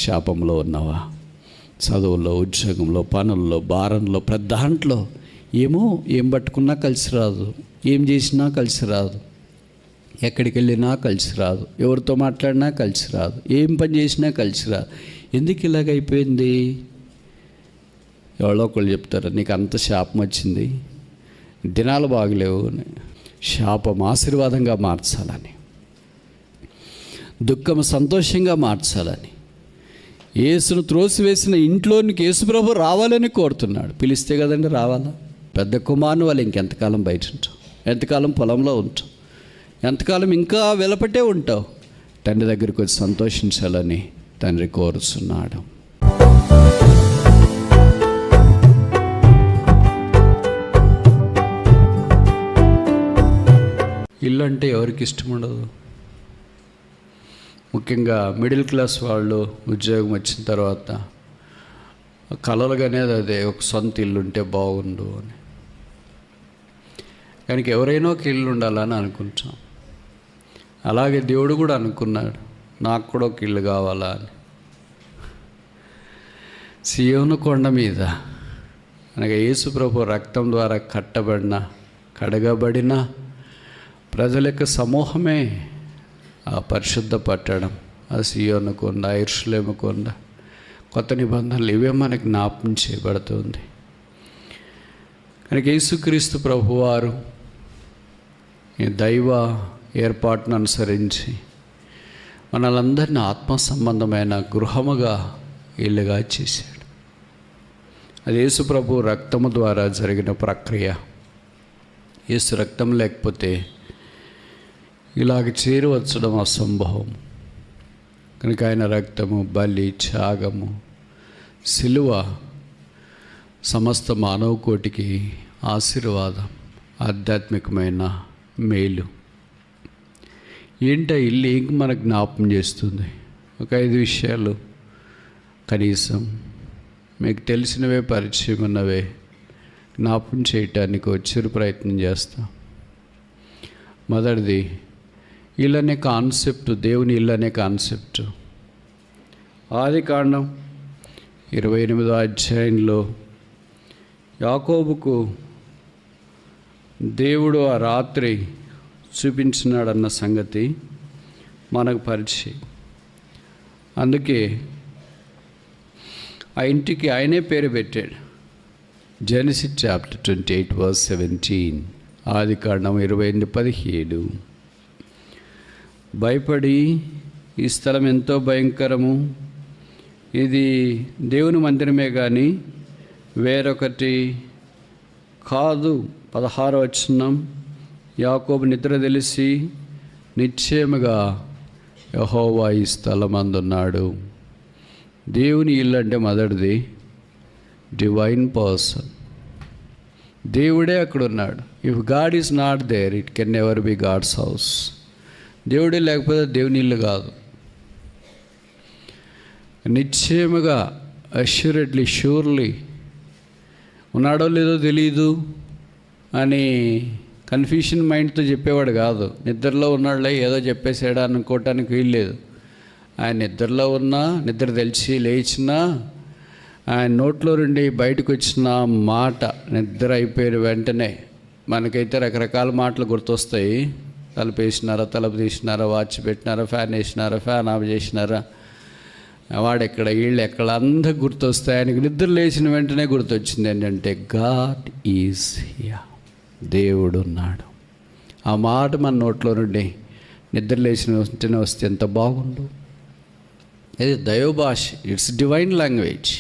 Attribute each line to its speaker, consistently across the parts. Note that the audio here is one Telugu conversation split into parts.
Speaker 1: శాపంలో ఉన్నావా? చదువుల్లో, ఉద్యోగంలో, పనుల్లో, భారంలో, ప్రతి దాంట్లో ఏం పట్టుకున్నా కలిసి రాదు, ఏం చేసినా కలిసి రాదు, ఎక్కడికి వెళ్ళినా కలిసి రాదు, ఎవరితో మాట్లాడినా కలిసి రాదు, ఏం పని చేసినా కలిసి రాదు. ఎందుకు ఇలాగైపోయింది? ఎవరో ఒకళ్ళు చెప్తారు, నీకు అంత శాపం వచ్చింది, దినాలు బాగలేవు అని. శాపం ఆశీర్వాదంగా మార్చాలని, దుఃఖం సంతోషంగా మార్చాలని, యేసును త్రోసివేసిన ఇంట్లోనికి యేసుప్రభు రావాలని కోరుతున్నాడు. పిలిస్తే కదండి రావాలా? పెద్ద కుమారుని వాళ్ళు ఇంకెంతకాలం బయట ఉంటావు? ఎంతకాలం పొలంలో ఉంటావు? ఎంతకాలం ఇంకా వెలపటే ఉంటావు? తండ్రి దగ్గరికి వచ్చి సంతోషించాలని తండ్రి కోరుతున్నాడు. ఇల్లు అంటే ఎవరికి ఇష్టం ఉండదు? ముఖ్యంగా మిడిల్ క్లాస్ వాళ్ళు ఉద్యోగం వచ్చిన తర్వాత కలలుగానేది అదే, ఒక సొంత ఇల్లు ఉంటే బాగుండు అని. కానీ ఎవరైనా ఒక ఇల్లు ఉండాలని అనుకుంటాం. అలాగే దేవుడు కూడా అనుకున్నాడు, నాకు కూడా ఒక ఇల్లు కావాలా అని. సియోను కొండ మీద అనగా యేసు ప్రభు రక్తం ద్వారా కడగబడిన ప్రజల యొక్క సమూహమే ఆ పరిశుద్ధ పట్టణం, ఆ సియోను కొండ, యెరూషలేము కొండ. కొత్త నిబంధనలు ఇవే మనకు జ్ఞాపకం చేయబడుతుంది. కనుక యేసుక్రీస్తు ప్రభువారు ఈ దైవ ఏర్పాటును అనుసరించి మనలందరినీ ఆత్మ సంబంధమైన గృహముగా ఇల్లుగా చేశాడు. అది యేసు ప్రభు రక్తము ద్వారా జరిగిన ప్రక్రియ. యేసు రక్తం లేకపోతే ఇలాగ చేరవచ్చడం అసంభవం. కనుక ఆయన రక్తము, బలి, త్యాగము, సిలువ సమస్త మానవ కోటికి ఆశీర్వాదం, ఆధ్యాత్మికమైన మేలు. ఏంటో ఇల్లు ఏం మనకు జ్ఞాపకం చేస్తుంది? ఒక 5 విషయాలు కనీసం మీకు తెలిసినవే, పరిచయం ఉన్నవే జ్ఞాపకం చేయటానికి వచ్చే ప్రయత్నం చేస్తాం. మొదటిది, ఇల్లు అనే కాన్సెప్ట్, దేవుని ఇల్లు అనే కాన్సెప్ట్. ఆదికాండం 28వ అధ్యాయంలో యాకోబుకు దేవుడు ఆ రాత్రి చూపించినాడన్న సంగతి మనకు పరిచయం. అందుకే ఆ ఇంటికి ఆయనే పేరు పెట్టాడు. జెనసిస్ చాప్టర్ 28:17, ఆదికాండం 28:17. భయపడి, ఈ స్థలం ఎంతో భయంకరము, ఇది దేవుని మందిరమే కానీ వేరొకటి కాదు. 16వ వచనం, యాకోబు నిద్ర తెలిసి నిశ్చయముగా యెహోవా ఈ స్థలమందున్నాడు. దేవుని ఇల్లు అంటే మొదటిది డివైన్ పర్సన్, దేవుడే అక్కడ ఉన్నాడు. If God is not there, it can never be God's house. దేవుడే లేకపోతే దేవుని ఇల్లు కాదు. నిశ్చయముగా, అష్యూరెడ్లీ, ష్యూర్లీ ఉన్నాడో లేదో తెలీదు అని కన్ఫ్యూషన్ మైండ్తో చెప్పేవాడు కాదు. నిద్రలో ఉన్నాడులే ఏదో చెప్పేసాడా అనుకోవటానికి వీల్లేదు. ఆయన నిద్రలో ఉన్నా, నిద్ర తెలిసి లేచినా, ఆయన నోట్లో నుండి బయటకు వచ్చిన మాట నిద్ర అయిపోయిన వెంటనే మనకైతే రకరకాల మాటలు గుర్తొస్తాయి. తలుపు వేసినారా, తలుపు తీసినారా, వాచ్ పెట్టినారా, ఫ్యాన్ వేసినారా, ఫ్యాన్ ఆఫ్ చేసినారా, వాడెక్కడ, వీళ్ళు ఎక్కడ, అందరికి గుర్తొస్తాయి. ఆయనకి నిద్ర లేచిన వెంటనే గుర్తొచ్చింది ఏంటంటే గాడ్ ఈజ్ హియర్, దేవుడు ఉన్నాడు. ఆ మాట మన నోట్లో నుండి నిద్ర లేచిన వెంటనే వస్తే ఎంత బాగుండు. ఇది దైవ భాష, it's divine language.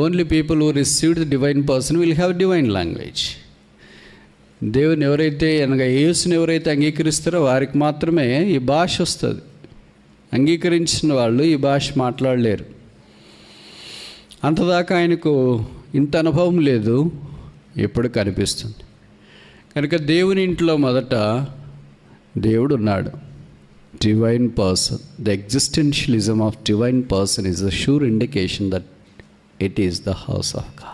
Speaker 1: Only people who received the divine person will have divine language. దేవుని ఎవరైతే అనగా యేసుని ఎవరైతే అంగీకరిస్తారో వారికి మాత్రమే ఈ భాష వస్తుంది. అంగీకరించిన వాళ్ళు ఈ భాష మాట్లాడలేరు. అంతదాకా ఆయనకు ఇంత అనుభవం లేదు, ఎప్పుడు కనిపిస్తుంది. కనుక దేవుని ఇంట్లో మొదట దేవుడు ఉన్నాడు, divine person. The existentialism of divine person is a sure indication that it is the house of God.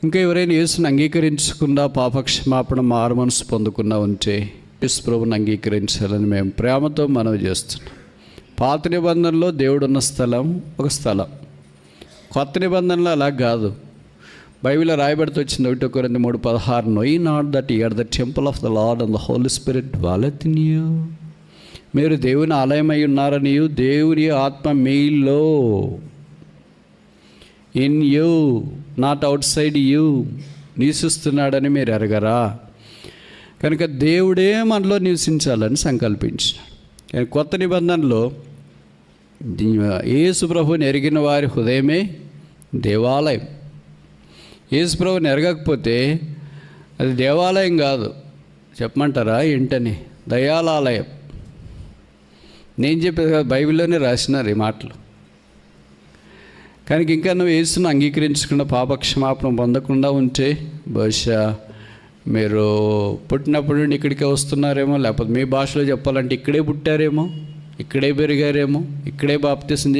Speaker 1: ఇంకా ఎవరైనా యేసుని అంగీకరించకుండా పాపక్షమాపణ, మారు మనసు పొందకుండా ఉంటే యేసు ప్రభువుని అంగీకరించాలని మేము ప్రేమతో మనవి చేస్తున్నాం. పాత నిబంధనలో దేవుడు ఉన్న స్థలం ఒక స్థలం, కొత్త నిబంధనలో అలా కాదు. బైబిల్లో రాయబడితే వచ్చింది 1 కొరింథీ 3:16, "Know not that ye are the temple of the Lord and the Holy Spirit dwelleth in you." మీరు దేవుని ఆలయమై ఉన్నారనియు, దేవుని ఆత్మ మీలో, in you, not outside you, నివసిస్తున్నాడని మీరు ఎరగరా? కనుక దేవుడే మనలో నివసించాలని సంకల్పించినాడు. కానీ కొత్త నిబంధనలో యేసు ప్రభువుని ఎరిగిన వారి హృదయమే దేవాలయం. యేసు ప్రభువుని ఎరగకపోతే అది దేవాలయం కాదు, చెప్పమంటారా ఏంటని? దయాలాలయం. నేను చెప్పేది కాదు, బైబిల్లోనే రాసినారు ఈ మాటలు. కనుక ఇంకా నువ్వు యేసును అంగీకరించకుండా పాపక్షమాపణ పొందకుండా ఉంటే బహుశా మీరు పుట్టినప్పుడు నుండి ఇక్కడికే వస్తున్నారేమో, లేకపోతే మీ భాషలో చెప్పాలంటే ఇక్కడే పుట్టారేమో, ఇక్కడే పెరిగారేమో, ఇక్కడే బాప్తిసం,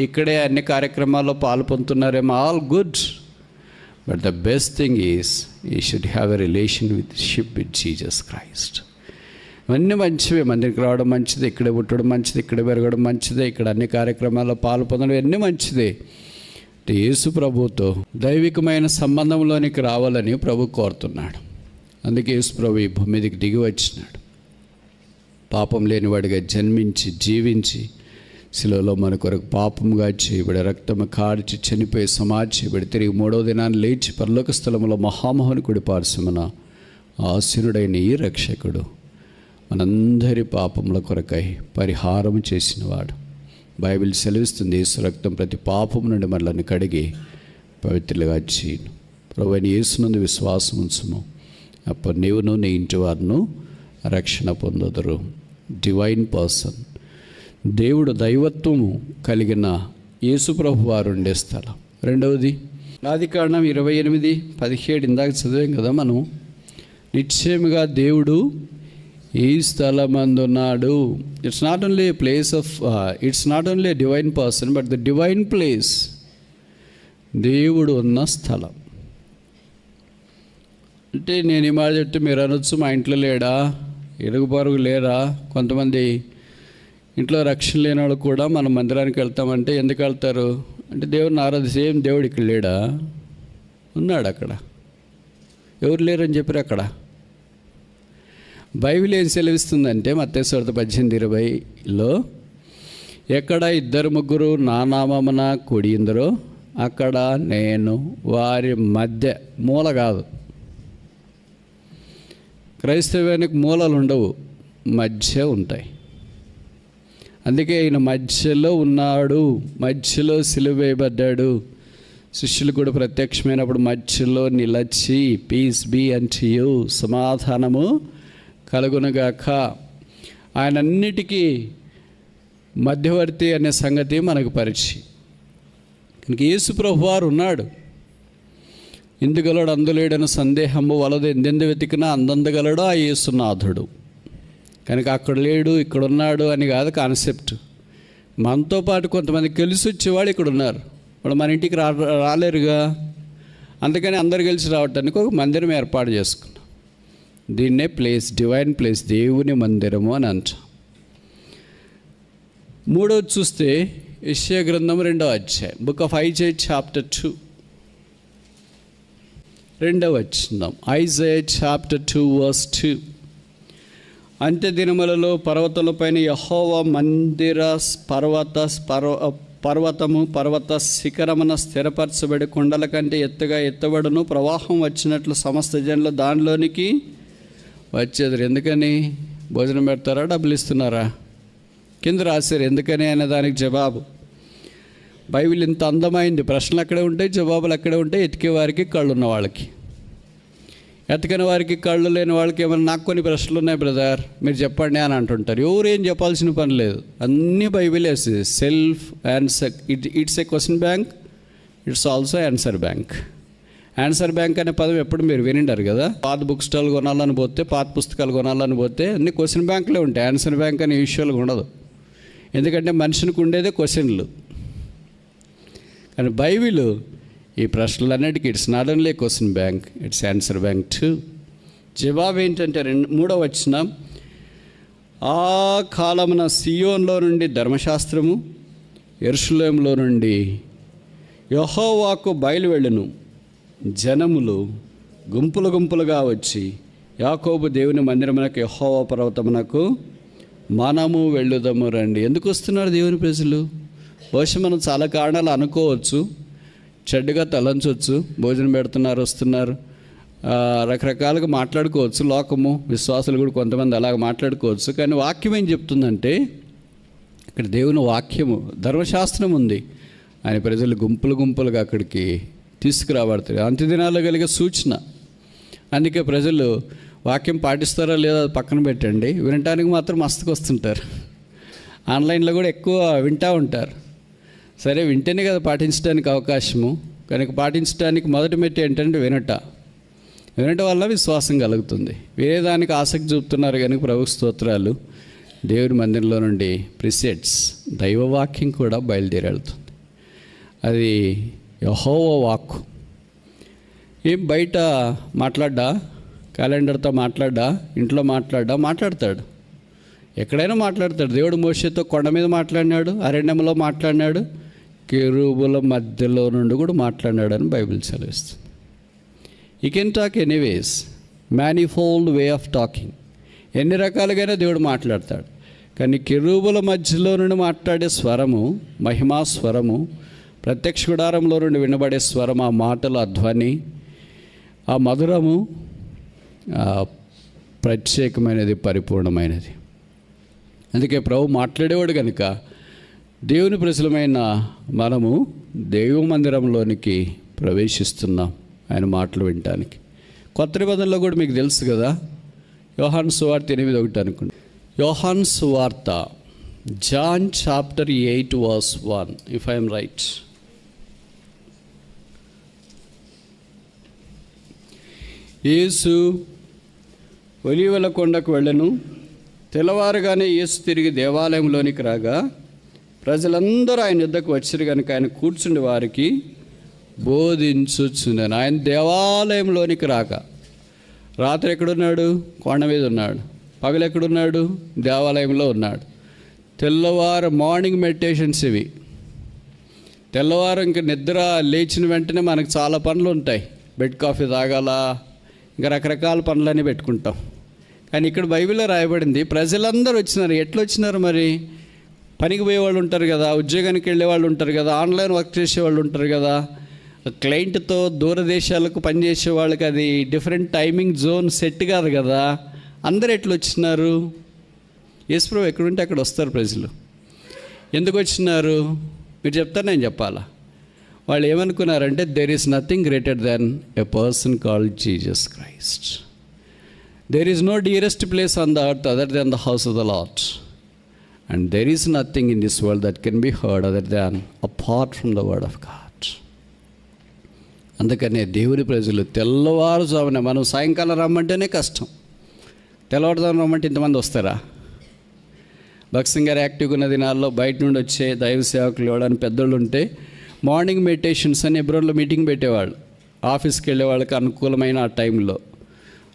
Speaker 1: ఇక్కడే అన్ని కార్యక్రమాల్లో పాలు పొందుతున్నారేమో. All good, but the best thing is you should have a relationship with Jesus Christ. ఇవన్నీ మంచివే, మందిరికి రావడం మంచిదే, ఇక్కడే పుట్టడం మంచిది, ఇక్కడే పెరగడం మంచిదే, ఇక్కడ అన్ని కార్యక్రమాల్లో పాలు పొందడం ఇవన్నీ మంచిదే. యేసు ప్రభుతో దైవికమైన సంబంధంలోనికి రావాలని ప్రభు కోరుతున్నాడు. అందుకే యేసు ప్రభు ఈ భూమి మీదకి దిగి వచ్చినాడు. పాపం లేనివాడిగా జన్మించి జీవించి శిలువలో మన కొరకు పాపముగా చేయబడి రక్తము కార్చి చనిపోయి సమాధి చేయబడి తిరిగి 3వ దినాన్ని లేచి పరలోక స్థలములో మహామహుని కుడి పార్శ్వమున ఆసీనుడైన ఈ రక్షకుడు మనందరి పాపముల కొరకై పరిహారం చేసినవాడు. బైబిల్ సెలవిస్తుంది, యేసు రక్తం ప్రతి పాపం నుండి మనల్ని కడిగి పవిత్రులుగా చేయను. ప్రభువైన యేసునందు విశ్వాసం ఉంచుము, అప్పుడు నీవును నీ ఇంటి వారును రక్షణ పొందుదురు. డివైన్ పర్సన్, దేవుడు దైవత్వము కలిగిన యేసు ప్రభు వారు ఉండే స్థలం. రెండవది ఆదికాండం 28:17 ఇందాక చదివాం కదా మనం. నిశ్చయముగా దేవుడు ఈ స్థలమందున్నాడు. It's not only a place of it's not only a divine person but the divine place. దేవుడు ఉన్న స్థలం అంటే నేను ఈ మాట చెప్తే మీరు అనొచ్చు, మా ఇంట్లో లేడా, ఇరుగు పొరుగు లేరా? కొంతమంది ఇంట్లో రక్షణ లేని వాళ్ళు కూడా మనం మందిరానికి వెళ్తామంటే ఎందుకు వెళ్తారు అంటే దేవుడిని ఆరాధించే. ఏం దేవుడు ఇక్కడ లేడా? ఉన్నాడు అక్కడ. ఎవరు లేరని చెప్పారు అక్కడ. బైబిల్ ఏం సెలవిస్తుందంటే మత్తయి సువార్త 18:20లో, ఎక్కడ 2-3 నా నామమున కూడియుందరో అక్కడ నేను వారి మధ్య. మూల కాదు, క్రైస్తవానికి మూలలు ఉండవు, మధ్య ఉంటాయి. అందుకే ఆయన మధ్యలో ఉన్నాడు, మధ్యలో సిలువ వేయబడ్డాడు. శిష్యులు కూడా ప్రత్యక్షమైనప్పుడు మధ్యలో నిలచి పీస్ బీ అంటు యు, సమాధానము కలుగునుగాక. ఆయన అన్నిటికీ మధ్యవర్తి అనే సంగతి మనకు పరిచయం. కనుక యేసు ప్రభు వారు ఉన్నాడు. ఇందుగలడు అందులేడని సందేహము వలదు, ఎందెందు వెతికినా అందందగలడు ఆ యేసునాథుడు. కనుక అక్కడ లేడు ఇక్కడ ఉన్నాడు అని కాదు కాన్సెప్ట్. మనతో పాటు కొంతమంది కలిసి వచ్చేవాళ్ళు ఇక్కడ ఉన్నారు, వాళ్ళు మన ఇంటికి రాలేరుగా. అందుకని అందరు కలిసి రావటానికి ఒక మందిరం ఏర్పాటు చేసుకున్నాం. దీన్నే ప్లేస్, డివైన్ ప్లేస్, దేవుని మందిరము అని అంటాం. మూడవది చూస్తే యెషయా గ్రంథం 2వ అధ్యాయం, బుక్ ఆఫ్ ఐజయా చాప్టర్ 2 2వ వచనం. Isaiah chapter 2 verse 2. అంత్య దినములలో పర్వతములపైన యెహోవా మందిర పర్వత శిఖరమున స్థిరపరచబడి కొండల కంటే ఎత్తుగా ఎత్తబడును. ప్రవాహం వచ్చినట్లు సమస్త జనులు దానిలోనికి వచ్చేది. ఎందుకని? భోజనం పెడతారా, డబ్బులు ఇస్తున్నారా? కింద రాశారు ఎందుకని అనే దానికి జవాబు. బైబిల్ ఇంత అందమైంది. ప్రశ్నలు అక్కడే ఉంటాయి, జవాబులు అక్కడే ఉంటాయి. ఎతికే వారికి కళ్ళు ఉన్న వాళ్ళకి, ఎతకని వారికి కళ్ళు లేని వాళ్ళకి ఏమైనా నాకు కొన్ని ప్రశ్నలు ఉన్నాయి బ్రదర్ మీరు చెప్పండి అని అంటుంటారు. ఎవరు ఏం చెప్పాల్సిన పని లేదు, అన్నీ బైబిల్ వేస్తుంది. Self answer, it's a question bank, it's also answer bank. Answer bank అనే పదం ఎప్పుడు మీరు వినిండారు కదా. పాత బుక్ స్టాల్ కొనాలని పోతే, పాత పుస్తకాలు కొనాలని పోతే అన్ని క్వశ్చన్ బ్యాంకులే ఉంటాయి. ఆన్సర్ బ్యాంక్ అనే యూజువల్గా ఉండదు, ఎందుకంటే మనుషునికి ఉండేదే క్వశ్చన్లు. కానీ బైబిల్ ఈ ప్రశ్నలన్నిటికీ it's not only question bank, it's answer bank too. జవాబు ఏంటంటే 3వ వచనం, ఆ కాలమున సియోన్లో నుండి ధర్మశాస్త్రము, యెరూషలేములో నుండి యెహోవాకు బయలువెళ్ళును. జనములు గుంపులు గుంపులుగా వచ్చి యాకోబు దేవుని మందిరమునకు, యెహోవా పర్వతమునకు మనము వెళ్ళుదము రండి. ఎందుకు వస్తున్నారు దేవుని ప్రజలు? బహుశా మనం చాలా కారణాలు అనుకోవచ్చు, చెడ్డగా తలంచవచ్చు. భోజనం పెడుతున్నారు, వస్తున్నారు, రకరకాలుగా మాట్లాడుకోవచ్చు. లోకము, విశ్వాసులు కూడా కొంతమంది అలాగ మాట్లాడుకోవచ్చు. కానీ వాక్యం ఏం చెప్తుందంటే, ఇక్కడ దేవుని వాక్యము, ధర్మశాస్త్రం ఉంది. ఆయన ప్రజలు గుంపులు గుంపులుగా అక్కడికి తీసుకురాబడతారు. అంత్యదినాల్లో కలిగే సూచన. అందుకే ప్రజలు వాక్యం పాటిస్తారో లేదో పక్కన పెట్టండి, వినటానికి మాత్రం మస్తుకు వస్తుంటారు. ఆన్లైన్లో కూడా ఎక్కువ వింటూ ఉంటారు. సరే, వింటేనే కదా పాటించడానికి అవకాశము. కనుక పాటించడానికి మొదటి మెట్టు ఏంటంటే వినటం వల్ల విశ్వాసం కలుగుతుంది. వేరే దానికి ఆసక్తి చూపుతున్నారు కనుక ప్రభువు స్తోత్రాలు. దేవుని మందిరంలో నుండి ప్రిసెట్స్, దైవవాక్యం కూడా బయలుదేరి వెళ్తుంది. అది యెహోవా వాక్కు. ఏం బయట మాట్లాడ్డా, క్యాలెండర్తో మాట్లాడ్డా, ఇంట్లో మాట్లాడతాడు, ఎక్కడైనా మాట్లాడతాడు. దేవుడు మోషేతో కొండ మీద మాట్లాడినాడు, అరణ్యంలో మాట్లాడినాడు, కెరూబుల మధ్యలో నుండి కూడా మాట్లాడినాడు అని బైబిల్ సెలవిస్తుంది. You can talk anyways, manifold way of talking. ఎన్ని రకాలుగానే దేవుడు మాట్లాడతాడు. కానీ కెరూబుల మధ్యలో నుండి మాట్లాడే స్వరము, మహిమా స్వరము, ప్రత్యక్ష గుడారంలో నుండి వినబడే స్వరం, ఆ మాటలు, ఆ ధ్వని, ఆ మధురము ప్రత్యేకమైనది, పరిపూర్ణమైనది. అందుకే ప్రభు మాట్లాడేవాడు కనుక దేవుని ప్రజలమైన మనము దైవ మందిరంలోనికి ప్రవేశిస్తున్నాం ఆయన మాటలు వినటానికి. కొత్త నిబంధనలో కూడా మీకు తెలుసు కదా, యోహాను సువార్త 8:1 అనుకోండి. యోహాను సువార్త John chapter 8 verse 1, if I am right. యేసు ఒలీవల కొండకు వెళ్ళను. తెల్లవారుగానే యేసు తిరిగి దేవాలయంలోనికి రాగా ప్రజలందరూ ఆయన యుద్ధకు వచ్చారు కనుక ఆయన కూర్చుండి వారికి బోధించుచుండెను. ఆయన దేవాలయంలోనికి రాక, రాత్రి ఎక్కడున్నాడు? కొండ మీద ఉన్నాడు. పగలు ఎక్కడున్నాడు? దేవాలయంలో ఉన్నాడు. తెల్లవారు మార్నింగ్ మెడిటేషన్స్ ఇవి. తెల్లవారు ఇంక నిద్ర లేచిన వెంటనే మనకు చాలా పనులు ఉంటాయి. బెడ్ కాఫీ తాగాల, ఇంకా రకరకాల పనులన్నీ పెట్టుకుంటాం. కానీ ఇక్కడ బైబిల్లో రాయబడింది ప్రజలందరూ వచ్చినారు. ఎట్లా వచ్చినారు మరి? పనికి పోయేవాళ్ళు ఉంటారు కదా, ఉద్యోగానికి వెళ్ళేవాళ్ళు ఉంటారు కదా, ఆన్లైన్ వర్క్ చేసేవాళ్ళు ఉంటారు కదా, క్లయింట్తో దూరదేశాలకు పనిచేసే వాళ్ళకి అది డిఫరెంట్ టైమింగ్ జోన్ సెట్ కాదు కదా. అందరు ఎట్లా వచ్చినారు? యేసుప్రభు ఎక్కడుంటే అక్కడ వస్తారు ప్రజలు. ఎందుకు వచ్చినారు మీరు చెప్తారు, నేను చెప్పాలా? వాళ్ళు ఏమనుకున్నారంటే, there is nothing greater than a person called Jesus Christ. There is no dearest place on the earth other than the house of the Lord. And there is nothing in this world that can be heard other than apart from the word of God. అందుకనే దేవుని ప్రజలు తెల్లవారుజామున, మనం సాయంకాలం రమ్మంటేనే కష్టం, తెల్లవారుజామున రమ్మంటే ఇంతమంది వస్తారా? భక్సింగ్ గారు యాక్టివ్గా ఉన్న దినాల్లో బయట నుండి వచ్చే దైవ సేవకులు ఇవ్వడానికి పెద్దోళ్ళు ఉంటే మార్నింగ్ మెడిటేషన్స్ అని ఎబ్రోన్లో మీటింగ్ పెట్టేవాళ్ళు. ఆఫీస్కి వెళ్ళే వాళ్ళకి అనుకూలమైన ఆ టైంలో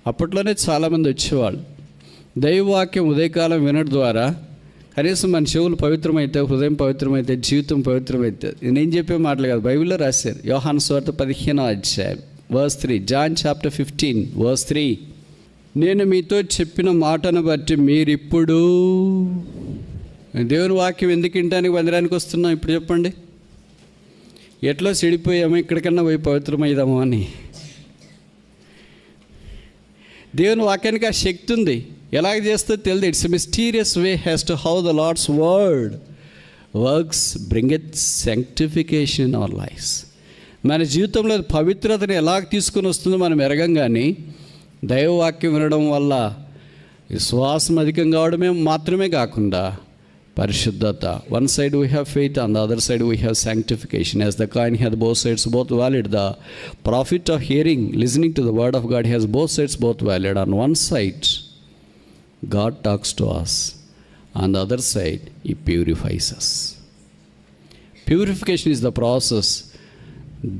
Speaker 1: అప్పట్లోనే చాలామంది వచ్చేవాళ్ళు. దైవవాక్యం ఉదయకాలం వినడం ద్వారా కనీసం మన చెవులు పవిత్రమైతే, హృదయం పవిత్రమైతే, జీవితం పవిత్రమైతే. నేను చెప్పే మాటలు కాదు, బైబిల్లో రాశారు. యోహాను సువార్త 15వ అధ్యాయం verse 3, John chapter 15 verse 3. నేను మీతో చెప్పిన మాటను బట్టి మీరిప్పుడు, దేవుని వాక్యం ఎందుకు వినడానికి మందిరానికి వస్తున్నాం ఇప్పుడు చెప్పండి? ఎట్లా చెడిపోయామో ఇక్కడికన్నా పోయి పవిత్రమైదామో అని. దేవుని వాక్యానికి ఆ శక్తి ఉంది. ఎలాగ చేస్తే తెలియదు. It's a mysterious way has to how the Lord's word works bring it sanctification our lifes. మన జీవితంలో పవిత్రతను ఎలాగ తీసుకుని వస్తుందో మనం ఎరగంగానే దైవవాక్యం వినడం వల్ల విశ్వాసం అధికం కావడమే మాత్రమే కాకుండా పరిశుద్ధత. One side we have faith, on the other side we have sanctification. As the coin has both sides, both valid. The profit of hearing, listening to the word of God has both sides, both valid. On one side, God talks to us. On the other side, He purifies us. Purification is the process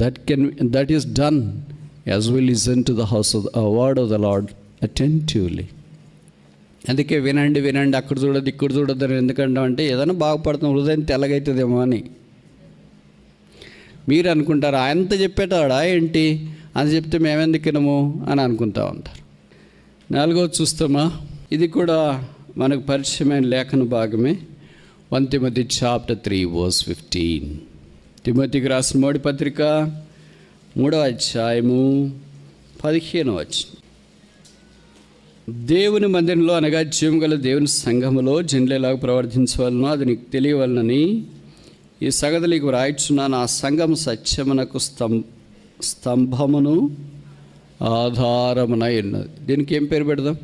Speaker 1: that is done as we listen to the word of the Lord attentively. అందుకే వినండి వినండి, అక్కడ చూడద్దు ఇక్కడ చూడొద్దు అని ఎందుకంటామంటే ఏదైనా బాగుపడుతున్నాం, హృదయం తెల్లగవుతుందేమో అని మీరు అనుకుంటారు. ఆయనతో చెప్పేటాడా ఏంటి అని చెప్తే మేమెందుకు వినము అని అనుకుంటా ఉంటారు. 4వ చూస్తామా, ఇది కూడా మనకు పరిచయమైన లేఖన భాగమే. 1 Timothy chapter 3 verse 15. తిమోతికి రాసిన మొదటి పత్రిక 3వ అధ్యాయము 15వ వచనం. దేవుని మందిరంలో అనగా జీవం గల దేవుని సంఘములో జనులేలాగా ప్రవర్తించవలనో అది నీకు తెలియవలనని ఈ సంగతి నీకు వ్రాయిచున్నాను. ఆ సంఘం సత్యమునకు స్తంభమును ఆధారమునై ఉన్నది. దీనికి ఏం పేరు పెడదాం?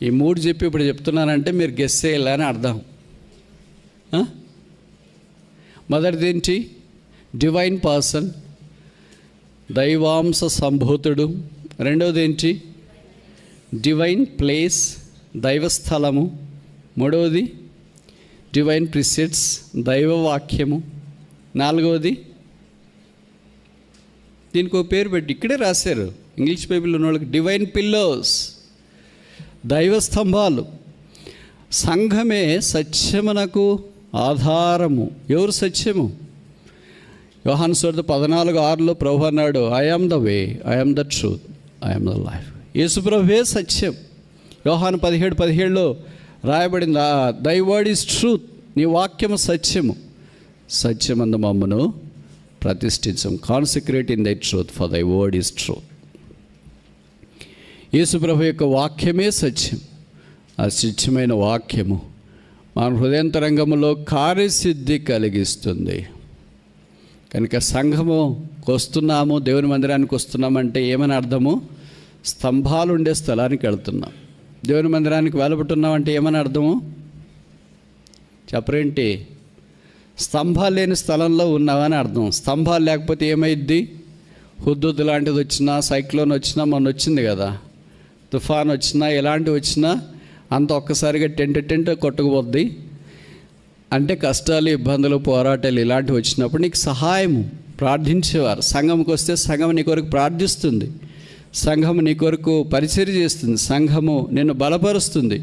Speaker 1: ఈ 3 చెప్పి ఇప్పుడు చెప్తున్నానంటే మీరు గెస్ చేయాలని అర్థం. మొదటిది ఏంటి? డివైన్ పర్సన్, దైవాంశ సంభూతుడు. రెండవది ఏంటి? డివైన్ ప్లేస్, దైవస్థలము. మూడవది డివైన్ ప్రిసెట్స్, దైవవాక్యము. 4వది దీనికి ఒక పేరు పెట్టి ఇక్కడే రాశారు ఇంగ్లీష్ బైబిల్లో ఉన్న వాళ్ళకి, డివైన్ పిల్లర్స్, దైవ స్తంభాలు. సంఘమే సత్యమునకు ఆధారము. ఎవరు సత్యము? యోహాను సువార్త 14:6లో ప్రభు అన్నాడు, I am the way, I am the truth, I am the life. Yesu ప్రభువే సత్యం. యోహాను 17:17లో రాయబడింది, దై వర్డ్ ఈజ్ ట్రూత్, నీ వాక్యము సత్యము, సత్యమందు మమ్మను ప్రతిష్ఠించం. Consecrate in thy truth, for thy word is truth. యేసుప్రభు యొక్క వాక్యమే సత్యం. ఆ సత్యమైన వాక్యము మన హృదయాంతరంగంలో కార్యసిద్ధి కలిగిస్తుంది. కనుక సంఘముకు వస్తున్నాము, దేవుని మందిరానికి వస్తున్నామంటే ఏమని అర్థము? స్తంభాలు ఉండే స్థలానికి వెళ్తున్నాం. దేవుని మందిరానికి వెళ్తున్నామంటే ఏమని అర్థము? చెప్పరేంటి? స్తంభాలు లేని స్థలంలో ఉన్నామని అర్థం. స్తంభాలు లేకపోతే ఏమైద్ది? హుద్దుద్ లాంటిది వచ్చినా, సైక్లోన్ వచ్చినా, మొన్న వచ్చింది కదా, తుఫాన్ వచ్చినా, ఎలాంటివి వచ్చినా అంత ఒక్కసారిగా టెంట్ కొట్టుకుపోద్ది. అంటే కష్టాలు, ఇబ్బందులు, పోరాటాలు ఇలాంటివి వచ్చినప్పుడు నీకు సహాయము ప్రార్థించేవారు. సంఘంకి వస్తే సంఘం నీ కొరకు ప్రార్థిస్తుంది, సంఘము నీ కొరకు పరిచర్య చేస్తుంది, సంఘము నిన్ను బలపరుస్తుంది.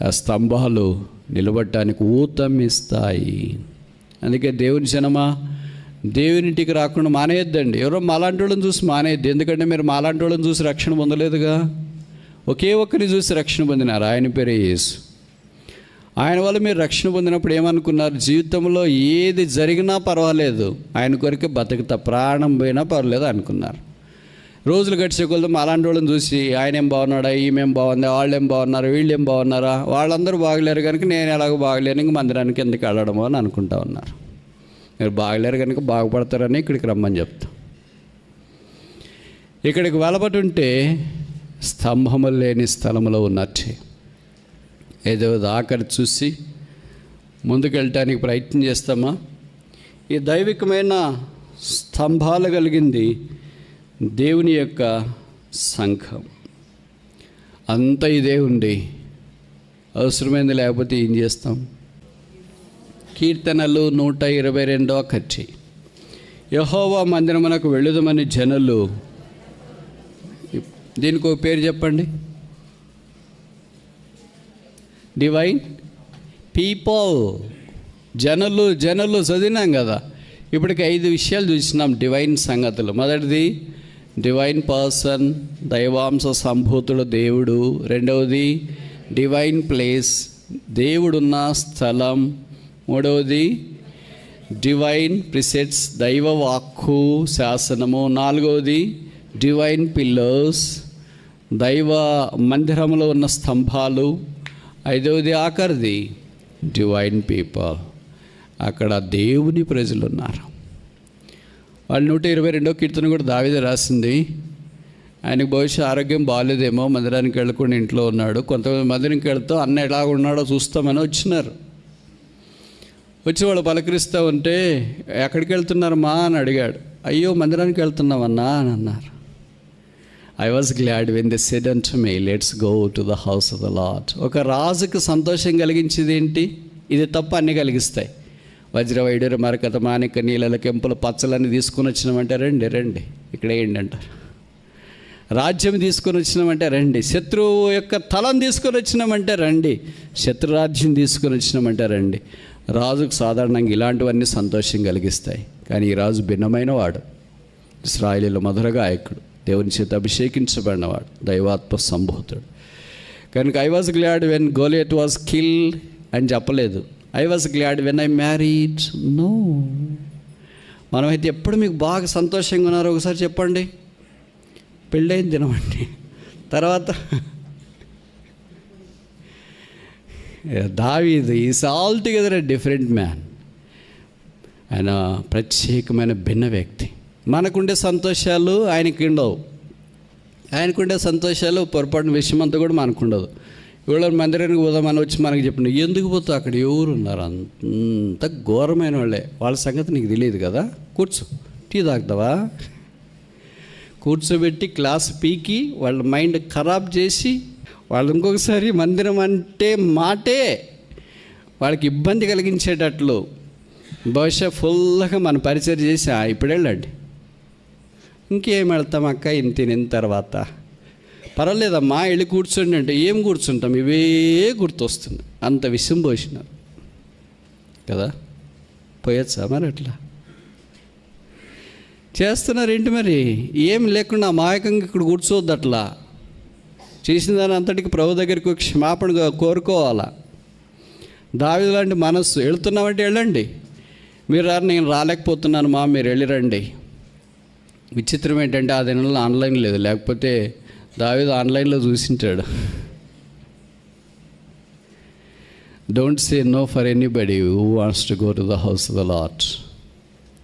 Speaker 1: ఆ స్తంభాలు నిలబడటానికి ఊతమిస్తాయి. అందుకే దేవుని జనమా, దేవునింటికి రాకుండా మానేయద్దండి. ఎవరో మాలాంటి వాళ్ళని చూసి మానేయద్దు. ఎందుకంటే మీరు మాలాంటి వాళ్ళని చూసి రక్షణ పొందలేదుగా. ఒకే ఒక్కరిని చూసి రక్షణ పొందినారు, ఆయన పేరే యేసు. ఆయన వల్ల మీరు రక్షణ పొందినప్పుడు ఏమనుకున్నారు? జీవితంలో ఏది జరిగినా పర్వాలేదు, ఆయన కొరకు బతుకుతా, ప్రాణం పోయినా పర్వాలేదు అనుకున్నారు. రోజులు గడిచే కొలది మాలాంటి వాళ్ళని చూసి ఆయన ఏం బాగున్నాడా, ఈమెం బాగుందా, వాళ్ళు ఏం బాగున్నారు, వీళ్ళు ఏం బాగున్నారా, వాళ్ళందరూ బాగలేరు కనుక నేను ఎలాగో బాగలేను, ఇంక మందిరానికి ఎందుకు వెళ్ళడమో అని అనుకుంటా ఉన్నారు. మీరు బాగలేరు కనుక బాగుపడతారని ఇక్కడికి రమ్మని చెప్తాం. ఇక్కడికి వెలబటుంటే స్తంభములు లేని స్థలంలో ఉన్నట్టే. ఏదో ఆఖరి చూసి ముందుకెళ్ళటానికి ప్రయత్నం చేస్తామా? ఈ దైవికమైన స్తంభాలు కలిగింది దేవుని యొక్క సంఘం. అంతా ఇదే ఉంది, అవసరమైంది లేకపోతే ఏం చేస్తాం? కీర్తనలు 122వ కచ్చి, యెహోవా మందిరమునకు వెళ్ళుదమని జనులు. దీనికి ఒక పేరు చెప్పండి. Divine people. జనులు చదివినాం కదా. ఇప్పటికి 5 విషయాలు చూసినాం డివైన్ సంగతులు. మొదటిది డివైన్ పర్సన్, దైవాంశ సంభూతుడు దేవుడు. రెండవది డివైన్ ప్లేస్, దేవుడున్న స్థలం. మూడవది డివైన్ ప్రిసెట్స్, దైవ వాక్కు, శాసనము. నాలుగవది డివైన్ పిల్లర్స్, దైవ మందిరంలో ఉన్న స్తంభాలు. ఐదవది ఆఖరిది డివైన్ పీపుల్, అక్కడ దేవుని ప్రజలు ఉన్నారు. వాళ్ళు 122వ కీర్తన కూడా దావీదు రాసింది. ఆయనకు బహుశా ఆరోగ్యం బాగాలేదేమో, మందిరానికి వెళ్ళకుండా ఇంట్లో ఉన్నాడు. కొంతమంది మందిరానికి వెళ్తూ అన్న ఎలాగ ఉన్నాడో చూస్తామని వచ్చినారు. వచ్చి వాళ్ళు పలకరిస్తూ ఉంటే ఎక్కడికి వెళ్తున్నారమ్మా అని అడిగాడు. అయ్యో మందిరానికి వెళ్తున్నామన్నా అని అన్నారు. I was glad when they said unto me let's go to the house of the lord. ఒక రాజుకు సంతోషం కలిగించేది ఏంటి? ఇది తప్ప అన్నీ కలిగిస్తాయి. వజ్ర వైడూర మరకత మాణిక నీళ్ళ కెంపుల పచ్చలన్నీ తీసుకుని వచ్చినామంటే రండి ఇక్కడ వేయండి అంటారు. రాజ్యం తీసుకొని వచ్చినామంటే రండి, శత్రువు యొక్క తలం తీసుకొని వచ్చినామంటే రండి, శత్రురాజ్యం తీసుకొని వచ్చినామంటే రండి. రాజుకు సాధారణంగా ఇలాంటివన్నీ సంతోషం కలిగిస్తాయి. కానీ ఈ రాజు భిన్నమైన వాడు, ఇశ్రాయేలీయుల మధుర గాయకుడు, దేవుని చేత అభిషేకించబడినవాడు, దైవాత్మ సంభూతుడు. కనుక I was glad when Goliath was killed అని చెప్పలేదు. I was glad when I married. No. మనమైతే ఎప్పుడు మీకు బాగా సంతోషంగా ఉన్నారో ఒకసారి చెప్పండి. పెళ్ళైన దినమండి. తర్వాత దావీదు is all together a different man. ఆయన ప్రత్యేకమైన భిన్న వ్యక్తి. మనకుండే సంతోషాలు ఆయనకి ఉండవు, ఆయనకుండే సంతోషాలు పొరపాటున విషయం అంతా కూడా మనకు ఉండదు. ఇవాళ మందిరానికి పోదామని వచ్చి మనకి చెప్పిన, ఎందుకు పోతావు, అక్కడ ఎవరు ఉన్నారు, అంత ఘోరమైన వాళ్ళే, వాళ్ళ సంగతి నీకు తెలియదు కదా, కూర్చో, టీ తాగుతావా, కూర్చోబెట్టి క్లాస్ పీకి వాళ్ళ మైండ్ ఖరాబ్ చేసి వాళ్ళు ఇంకొకసారి మందిరం అంటే మాటే వాళ్ళకి ఇబ్బంది కలిగించేటట్లు బహుశా ఫుల్గా మన పరిచయం చేసి ఇప్పుడు వెళ్ళండి, ఇంకేం వెళ్తాం అక్క, ఇంత తినిన తర్వాత పర్వాలేదమ్మా వెళ్ళి కూర్చోండి అంటే ఏం కూర్చుంటాం, ఇవే గుర్తొస్తుంది. అంత విషయం పోసినారు కదా. పోయొచ్చా మరి అట్లా చేస్తున్నారు ఏంటి మరి? ఏం లేకుండా అమాయకంగా ఇక్కడ కూర్చోవద్దు. అట్లా చేసిన దాని అంతటికి ప్రభు దగ్గరికి క్షమాపణ కోరుకోవాలా. దావీదు లాంటి మనస్సు. వెళ్తున్నామంటే వెళ్ళండి, మీరు నేను రాలేకపోతున్నాను మా, మీరు వెళ్ళిరండి. విచిత్రం ఏంటంటే ఆ దినంలో ఆన్లైన్ లేదు, లేకపోతే దావీదు ఆన్లైన్లో చూసింటాడు. Don't say no for anybody who wants to go to the house of the Lord.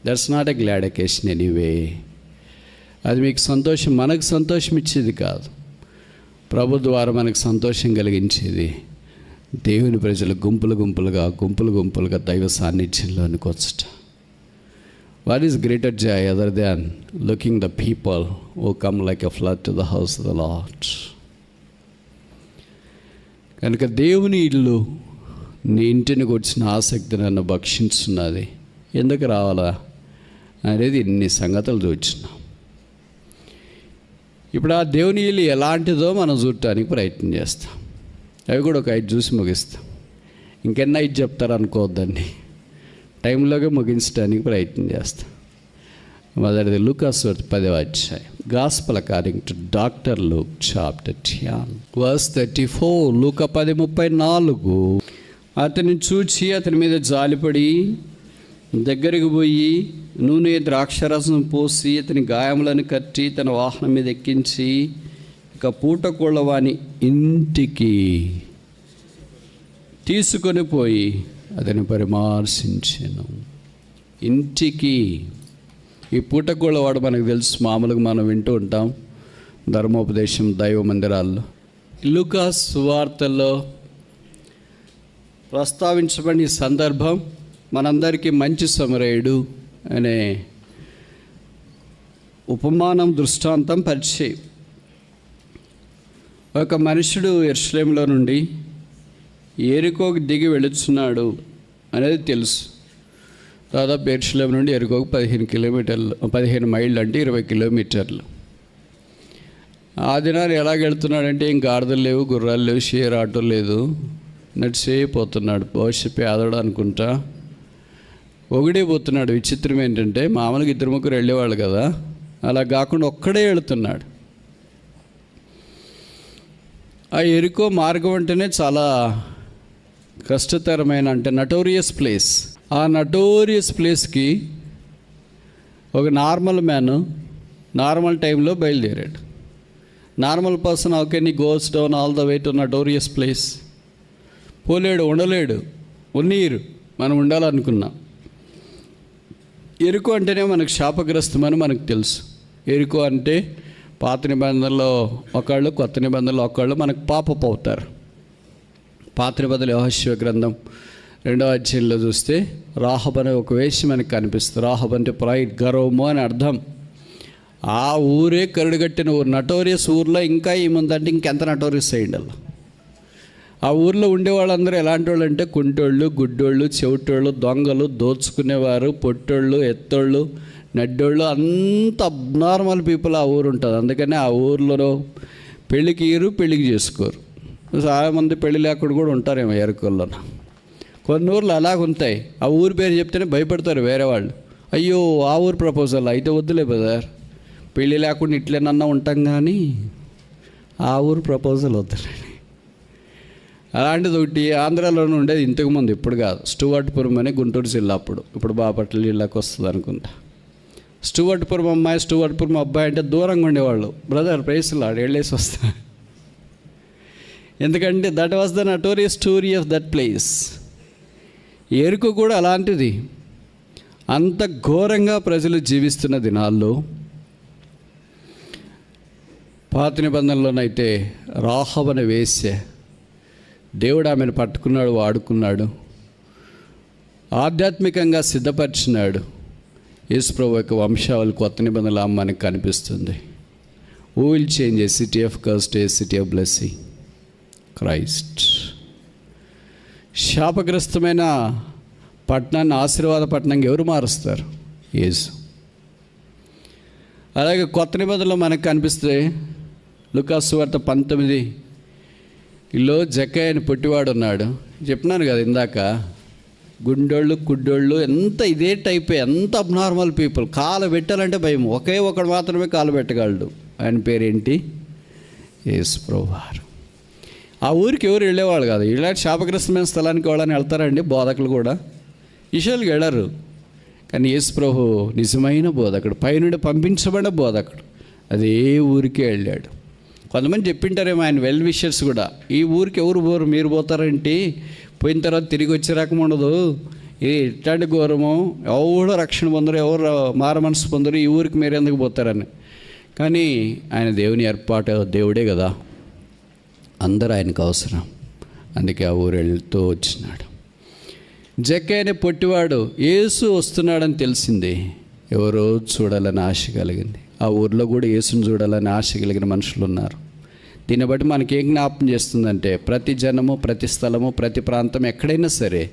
Speaker 1: That's not a glad occasion anyway. అది మీకు సంతోషం, మనకు సంతోషం ఇచ్చేది కాదు, ప్రభు ద్వారా మనకు సంతోషం కలిగించేది. దేవుని ప్రజలు గుంపులు గుంపులుగా దైవ సాన్నిధ్యంలోనికి వచ్చట. What is greater joy other than looking the people who come like a flood to the house of the Lord. కనుక దేవుని ఇల్లు నీ ఇంటిని వచ్చిన ఆసక్తి నన్ను భక్షించున్నది. ఎందుకు రావాలా అనేది ఇన్ని సంగతులు చూస్తున్నాం. ఇప్పుడు ఆ దేవుని ఇల్లు ఎలాంటిదో మనం చూడటానికి ప్రయత్నం చేస్తాం. అవి కూడా ఒక 5 చూసి ముగిస్తాం. ఇంకెన్న 5 చెప్తారు అనుకోవద్దండి, టైంలోగా ముగించడానికి ప్రయత్నం చేస్తాం. మొదటిది లూకాసు వార్త 10వ అధ్యాయం, gospel according to doctor Luke chapter 10 verse 34. లూకా 10:34. అతన్ని చూచి అతని మీద జాలిపడి దగ్గరికి పోయి నూనె ద్రాక్షరసం పోసి అతని గాయములను కట్టి తన వాహనం మీద ఎక్కించి ఇక పూటకోళ్ళ వాని ఇంటికి తీసుకొని పోయి అతని పరామర్శించెను. ఇంటికి. ఈ పూటకోళ్ళవాడు మనకు తెలుసు, మామూలుగా మనం వింటూ ఉంటాం ధర్మోపదేశం దైవ మందిరాల్లో. లూకా సువార్తల్లో ప్రస్తావించబడిన ఈ సందర్భం మనందరికీ మంచి సమరయుడు అనే ఉపమానం, దృష్టాంతం పరిచయం. ఒక మనుషుడు యెరూషలేములో నుండి యెరికోకు దిగి వెళుతున్నాడు అనేది తెలుసు. దాదాపు యెరూషలేం నుండి యెరికోకు 15 కిలోమీటర్లు, 15 మైళ్ళు అంటే 20 కిలోమీటర్లు. ఆ దినాలు ఎలాగ వెళ్తున్నాడంటే ఇంక గాడిదలు లేవు, గుర్రాలు లేవు, షేర్ ఆటో లేదు, నడిచిపోతున్నాడు. బహుశా పేదడు అనుకుంటా, ఒకడే పోతున్నాడు. విచిత్రం ఏంటంటే మామూలుగా 2-3 వెళ్ళేవాళ్ళు కదా, అలా కాకుండా ఒక్కడే వెళుతున్నాడు. ఆ యెరికో మార్గం అంటేనే చాలా కష్టతరమైన, అంటే నటోరియస్ ప్లేస్. ఆ నటోరియస్ ప్లేస్కి ఒక నార్మల్ మ్యాన్ నార్మల్ టైంలో బయలుదేరాడు. Normal person how can he goes down all the way to notorious place? పోలేడు, ఉండలేడు. ఉన్నీరు మనం ఉండాలనుకున్నాం. యెరికో అంటేనే మనకు శాపగ్రస్తమని మనకు తెలుసు. యెరికో అంటే పాత నిబంధనలో ఒకళ్ళు, కొత్త నిబంధనలో ఒకళ్ళు మనకు పాపపు అవుతారు. పాత నిబంధనల యెహోషువ గ్రంథం 2వ అధ్యాయంలో చూస్తే రాహబ్ అనే ఒక వేషం మనకు కనిపిస్తుంది. రాహబ్ అంటే ప్రైడ్, గర్వము అని అర్థం. ఆ ఊరే కరుడుగట్టిన ఊరు, నటోరియస్ ఊర్లో ఇంకా ఏముందంటే ఇంకెంత నటోరియస్ అయ్యింది. అలా ఆ ఊర్లో ఉండే వాళ్ళందరూ ఎలాంటి వాళ్ళు అంటే కుంటోళ్ళు, గుడ్డోళ్ళు, చెవిటోళ్ళు, దొంగలు, దోచుకునేవారు, పొట్టోళ్ళు, ఎత్తోళ్ళు, నడ్డోళ్ళు అంత అబ్నార్మల్ పీపుల్ ఆ ఊరు ఉంటుంది. అందుకని ఆ ఊర్లో పెళ్ళికి పెళ్ళికి చేసుకోరు. చాలా మంది పెళ్ళి లేకుండా కూడా ఉంటారేమో ఎరుకల్లో. కొన్ని ఊర్లు అలాగ ఉంటాయి. ఆ ఊరి పేరు చెప్తేనే భయపడతారు వేరే వాళ్ళు. అయ్యో ఆ ఊరు ప్రపోజల్ అయితే వద్దులే బ్రదర్, పెళ్ళి లేకుండా ఇట్లేనన్నా ఉంటాం కానీ ఆ ఊరు ప్రపోజల్ వద్దులే. అలాంటిది ఒకటి ఆంధ్రాలోనే ఉండేది ఇంతకుముందు, ఇప్పుడు కాదు. స్టూవర్ట్పురం అని గుంటూరు జిల్లా, ఇప్పుడు బాపట్ల జిల్లాకు వస్తుంది అనుకుంటా. స్టూవర్ట్పురం అమ్మాయి, స్టూవర్ట్పురం అబ్బాయి అంటే దూరంగా ఉండేవాళ్ళు. బ్రదర్ ప్రైస్లో వెళ్ళేసి వస్తా, ఎందుకంటే that was the notorious story of that place. ఎరుకు కూడా అలాంటిది. అంత ఘోరంగా ప్రజలు జీవిస్తున్న దినాల్లో పాత నిబంధనలోనైతే రాహబు అనే వేశ్య, దేవుడు ఆమెను పట్టుకున్నాడు, వాడుకున్నాడు, ఆధ్యాత్మికంగా సిద్ధపరిచినాడు. యేసుప్రభు యొక్క వంశావళి కొత్త నిబంధనలు మనకు కనిపిస్తుంది. Who will change a city of curse to a city of blessing? Christ. శాపగ్రస్తమైన పట్టణాన్ని ఆశీర్వాద పట్టణంగా ఎవరు మారుస్తారు? యేసు. అలాగే కొత్త నిబంధనలు మనకు కనిపిస్తే లూకాసు సువార్త 19లో జక్కయ్య అని పొట్టివాడు ఉన్నాడు. చెప్పినాను కదా ఇందాక, గుండోళ్ళు కుడ్డోళ్ళు ఎంత ఇదే టైపే, ఎంత అబ్నార్మల్ పీపుల్. కాలు పెట్టాలంటే భయం. ఒకే ఒకడు మాత్రమే కాలు పెట్టగలడు. ఆయన పేరేంటి? యేసు ప్రభువారు. ఆ ఊరికి ఎవరు వెళ్ళేవాళ్ళు కాదు. ఇలాంటి శాపగ్రస్తమైన స్థలానికి వాళ్ళని వెళ్తారండి బోధకులు కూడా? ఈశ్వరులకు వెళ్ళరు. కానీ యేసు ప్రభు నిజమైన బోధకుడు, పైనుండి పంపించబడిన బోధకుడు. అదే ఊరికే వెళ్ళాడు. కొంతమంది చెప్పింటారేమో ఆయన వెల్ విషర్స్ కూడా, ఈ ఊరికి ఎవరు పోరు, మీరు పోతారంటే పోయిన తర్వాత తిరిగి వచ్చే రకం ఉండదు, ఇట్లాంటి ఘోరము, ఎవరు రక్షణ పొందరు, ఎవరు మార మనసు పొందరు, ఈ ఊరికి మీరు ఎందుకు పోతారని. కానీ ఆయన దేవుని ఏర్పాటు, దేవుడే కదా, అందరూ ఆయనకు అవసరం. అందుకే ఆ ఊరు వెళ్తూ వచ్చినాడు. జక్కయ్య పొట్టివాడు యేసు వస్తున్నాడని తెలిసింది. ఎవరో చూడాలని ఆశ కలిగింది. ఆ ఊర్లో కూడా యేసుని చూడాలని ఆశ కలిగిన మనుషులు ఉన్నారు. దీన్ని బట్టి మనకేం జ్ఞాపకం చేస్తుందంటే, ప్రతి జనము, ప్రతి స్థలము, ప్రతి ప్రాంతం ఎక్కడైనా సరే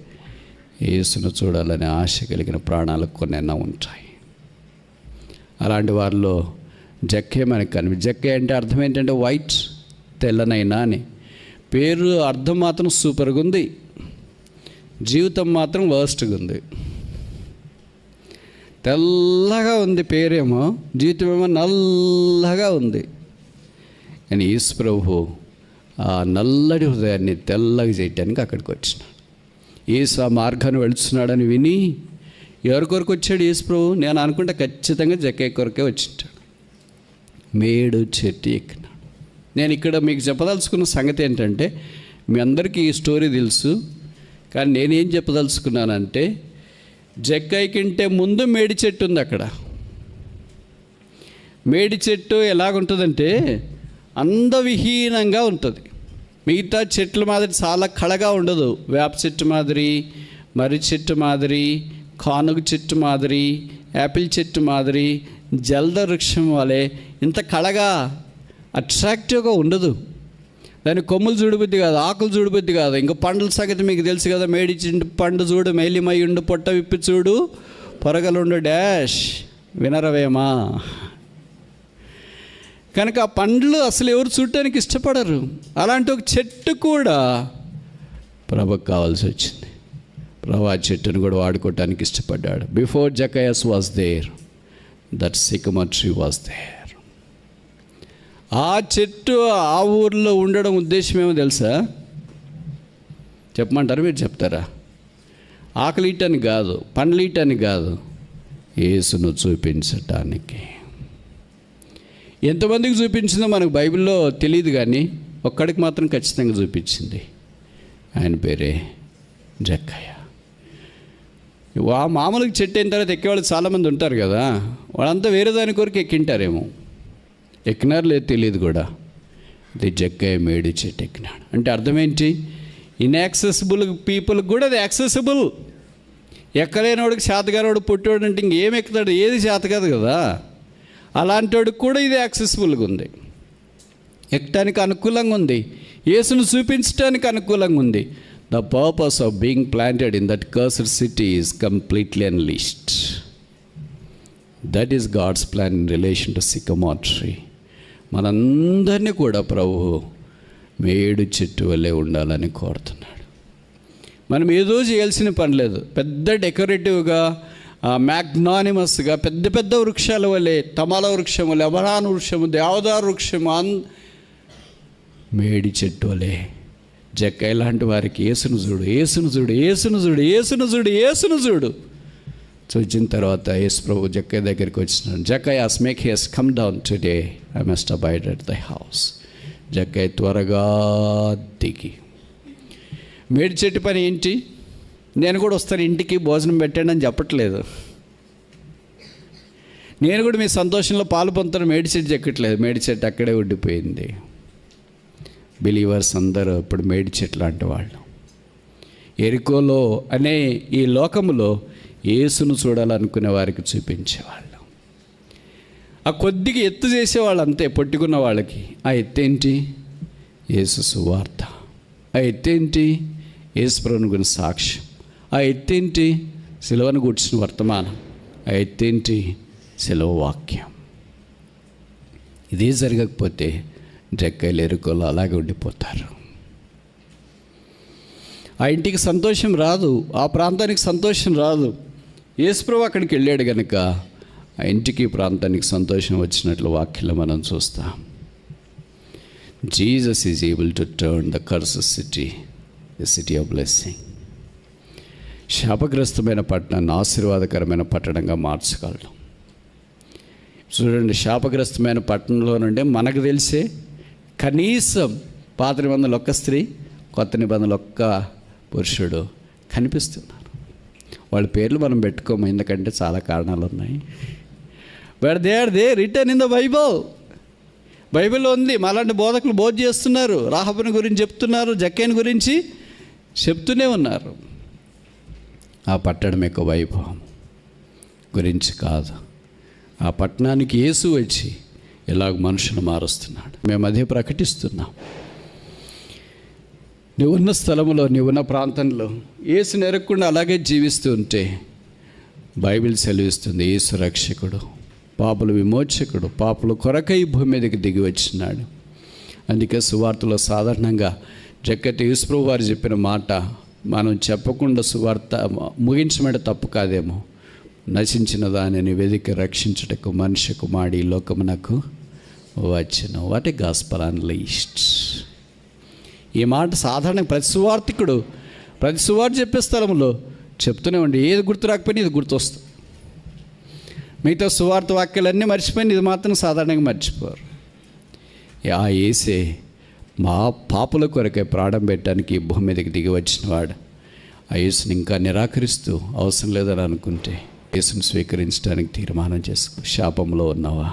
Speaker 1: యేసును చూడాలని ఆశ కలిగిన ప్రాణాలకు కొన్నైనా ఉంటాయి. అలాంటి వారిలో జక్కయ్య మనకు జక్కయ్య అంటే అర్థం ఏంటంటే వైట్, తెల్లనైనా అని. పేరు అర్థం మాత్రం సూపర్గా ఉంది, జీవితం మాత్రం వర్స్ట్గా ఉంది. తెల్లగా ఉంది పేరేమో, జీవితం ఏమో నల్లగా ఉంది. కానీ యేసు ప్రభు ఆ నల్లటి హృదయాన్ని తెల్లగా చేయటానికి అక్కడికి వచ్చినాడు. యేసు ఆ మార్గాన్ని వెళుతున్నాడని విని ఎవరి కొరకు వచ్చాడు యేసు ప్రభు? నేను అనుకుంటే ఖచ్చితంగా జక్కయ్య కొరకే వచ్చింటాడు. మేడు చెట్టు ఎక్కినాడు. నేను ఇక్కడ మీకు చెప్పదలుచుకున్న సంగతి ఏంటంటే, మీ అందరికీ ఈ స్టోరీ తెలుసు, కానీ నేనేం చెప్పదలుచుకున్నానంటే, జక్కయ్య కంటే ముందు మేడి చెట్టు ఉంది అక్కడ. మేడి చెట్టు ఎలాగుంటుందంటే అందవిహీనంగా ఉంటుంది. మిగతా చెట్ల మాదిరి చాలా కళగా ఉండదు. వేప చెట్టు మాదిరి, మర్రి చెట్టు మాదిరి, కానుగ చెట్టు మాదిరి, యాపిల్ చెట్టు మాదిరి, జల్ద వృక్షం వలె ఇంత కళగా అట్రాక్టివ్గా ఉండదు. దాని కొమ్ములు చూడబుద్ది కాదు, ఆకులు చూడబుద్ది కాదు. ఇంకా పండ్ల సంగతి మీకు తెలుసు కదా, మేడి పండు చూడు మేలిమయ్యుండు, పొట్ట విప్పి చూడు పొరగలుండు డాష్, వినరవేమా. కనుక ఆ పండ్లు అసలు ఎవరు చూడటానికి ఇష్టపడరు. అలాంటి ఒక చెట్టు కూడా ప్రభుకు కావాల్సి వచ్చింది. ప్రభు ఆ చెట్టును కూడా వాడుకోవటానికి ఇష్టపడ్డాడు. Before Zacchaeus was there, that sycamore tree was there. ఆ చెట్టు ఆ ఊర్లో ఉండడం ఉద్దేశం ఏమో తెలుసా? చెప్పమంటారు? మీరు చెప్తారా? ఆకలి ఇయటానికి కాదు, పండ్లు ఇయటానికి కాదు, యేసును చూపించటానికి. ఎంతమందికి చూపించిందో మనకు బైబిల్లో తెలియదు, కానీ ఒక్కడికి మాత్రం ఖచ్చితంగా చూపించింది. ఆయన పేరే జక్కయ్య. మామూలుగా చెట్టు అయిన తర్వాత ఎక్కేవాళ్ళు చాలామంది ఉంటారు కదా, వాళ్ళంతా వేరే దాని కొరకు ఎక్కింటారేమో. ఎక్కినారు లేదు తెలియదు కూడా. అది జక్కయ్య మేడి చెట్టు ఎక్కినాడు అంటే అర్థం ఏంటి? ఇన్యాక్సెసిబుల్ పీపుల్కి కూడా అది యాక్సెసిబుల్. ఎక్కలేనివాడికి చేతగానోడు పుట్టాడు అంటే ఇంకేం ఎక్కుతాడు? ఏది చేత కాదు కదా. అలాంటి వాడికి కూడా ఇది యాక్సెసిబుల్గా ఉంది, ఎక్కడానికి అనుకూలంగా ఉంది, యేసును చూపించడానికి అనుకూలంగా ఉంది. The purpose of being planted in that cursed city is completely unleashed. That is God's plan in relation to sycamore tree. మనందరినీ కూడా ప్రభువు మేడు చెట్టు వల్లే ఉండాలని కోరుతున్నాడు. మనం ఏదో చేయాల్సిన పని లేదు. పెద్ద డెకరేటివ్గా, మ్యాగ్నానిమస్గా పెద్ద పెద్ద వృక్షాల వల్లే, తమాల వృక్షము, లెబనాన్ వృక్షము, దేవదారు వృక్షము, మేడి చెట్టు వలె జక్కయ్య లాంటి వారికి యేసును చూడు, యేసును చూడు, యేసును చూడు, యేసును చూడు, యేసును చూడు. చూచిన తర్వాత యేసు ప్రభు జక్కయ్య దగ్గరికి వచ్చినాడు. Jakkayya, make haste come down today, I must abide at the house. Jakkayya త్వరగా దిగి, మేడి చెట్టు పని ఏంటి? నేను కూడా వస్తాను, ఇంటికి భోజనం పెట్టండి అని చెప్పట్లేదు. నేను కూడా మీ సంతోషంలో పాలు పొందుతాను. మేడి చెట్టు ఎక్కట్లేదు, మేడి చెట్టు అక్కడే ఉండిపోయింది. బిలీవర్స్ అందరూ ఇప్పుడు మేడి చెట్టు లాంటి వాళ్ళు. ఎరికోలో అనే ఈ లోకములో యేసును చూడాలనుకునే వారికి చూపించేవాళ్ళు. ఆ కొద్దిగా ఎత్తు చేసేవాళ్ళు అంతే, పట్టుకున్న వాళ్ళకి. ఆ ఎత్తేంటి? యేసు సువార్త. ఆ ఎత్తేంటి? యేసు ప్రభువుని గురించి సాక్ష్యం. ఆ ఎత్తేంటి? సిలువను కూర్చున్న వర్తమానం. ఆ ఎత్తేంటి? సిలువ వాక్యం. ఇదే జరగకపోతే జక్కయ్యలు, ఎరుకోలు అలాగే ఉండిపోతారు. ఆ ఇంటికి సంతోషం రాదు, ఆ ప్రాంతానికి సంతోషం రాదు. యేసుప్రభు అక్కడికి వెళ్ళాడు కనుక ఆ ఇంటికి, ప్రాంతానికి సంతోషం వచ్చినట్లు వాక్యంలో మనం చూస్తాం. Jesus is able to turn the cursed city the city of blessing. శాపగ్రస్తమైన పట్టణాన్ని ఆశీర్వాదకరమైన పట్టణంగా మార్చగలడు. చూడండి, శాపగ్రస్తమైన పట్టణంలో నుండి మనకు తెలిసే కనీసం పాత నిబంధనలు ఒక్క స్త్రీ, కొత్త నిబంధనలు ఒక్క పురుషుడు కనిపిస్తున్నారు. వాళ్ళ పేర్లు మనం పెట్టుకోము, ఎందుకంటే చాలా కారణాలు ఉన్నాయి. But they are they return in the Bible. బైబిల్లో ఉంది. మాలాంటి బోధకులు బోధ చేస్తున్నారు, రాహబుని గురించి చెప్తున్నారు, జక్కయ్యని గురించి చెప్తూనే ఉన్నారు. ఆ పట్టణం యొక్క వైభవం గురించి కాదు, ఆ పట్టణానికి యేసు వచ్చి ఇలాగ మనుషులు మారుస్తున్నాడు. మేము అదే ప్రకటిస్తున్నాం. నువ్వున్న స్థలంలో, నువ్వున్న ప్రాంతంలో యేసుని ఎరగకుండా అలాగే జీవిస్తూ ఉంటే బైబిల్ సెలవిస్తుంది, యేసు రక్షకుడు, పాపుల విమోచకుడు, పాపుల కొరకై భూమి మీదకి దిగి వచ్చినాడు. అందుకే సువార్తలో సాధారణంగా జక్కటి యేసుప్రభు వారు చెప్పిన మాట మనం చెప్పకుండా సువార్త ముగించమంటే తప్పు కాదేమో. నశించిన దానిని వెదికి రక్షించుటకు మనిషి కుమారుడు ఈ లోకమునకు వచ్చెను. What a gospel అన్లీస్డ్. ఈ మాట సాధారణ ప్రతి సువార్తికుడు ప్రతి సువార్త చెప్పే స్థలంలో చెప్తూనే ఉండి, ఏది గుర్తు రాకపోయినా ఇది గుర్తొస్తుంది. మిగతా సువార్త వాక్యాలన్నీ మర్చిపోయిన ఇది మాత్రం సాధారణంగా మర్చిపోరు. ఆ యేసే మా పాపుల కొరకే ప్రాణం పెట్టడానికి ఈ భూమి మీదకి దిగి వచ్చినవాడు. ఆ యేసుని ఇంకా నిరాకరిస్తూ అవసరం లేదని అనుకుంటే యేసుని స్వీకరించడానికి తీర్మానం చేసుకో. శాపంలో ఉన్నావా?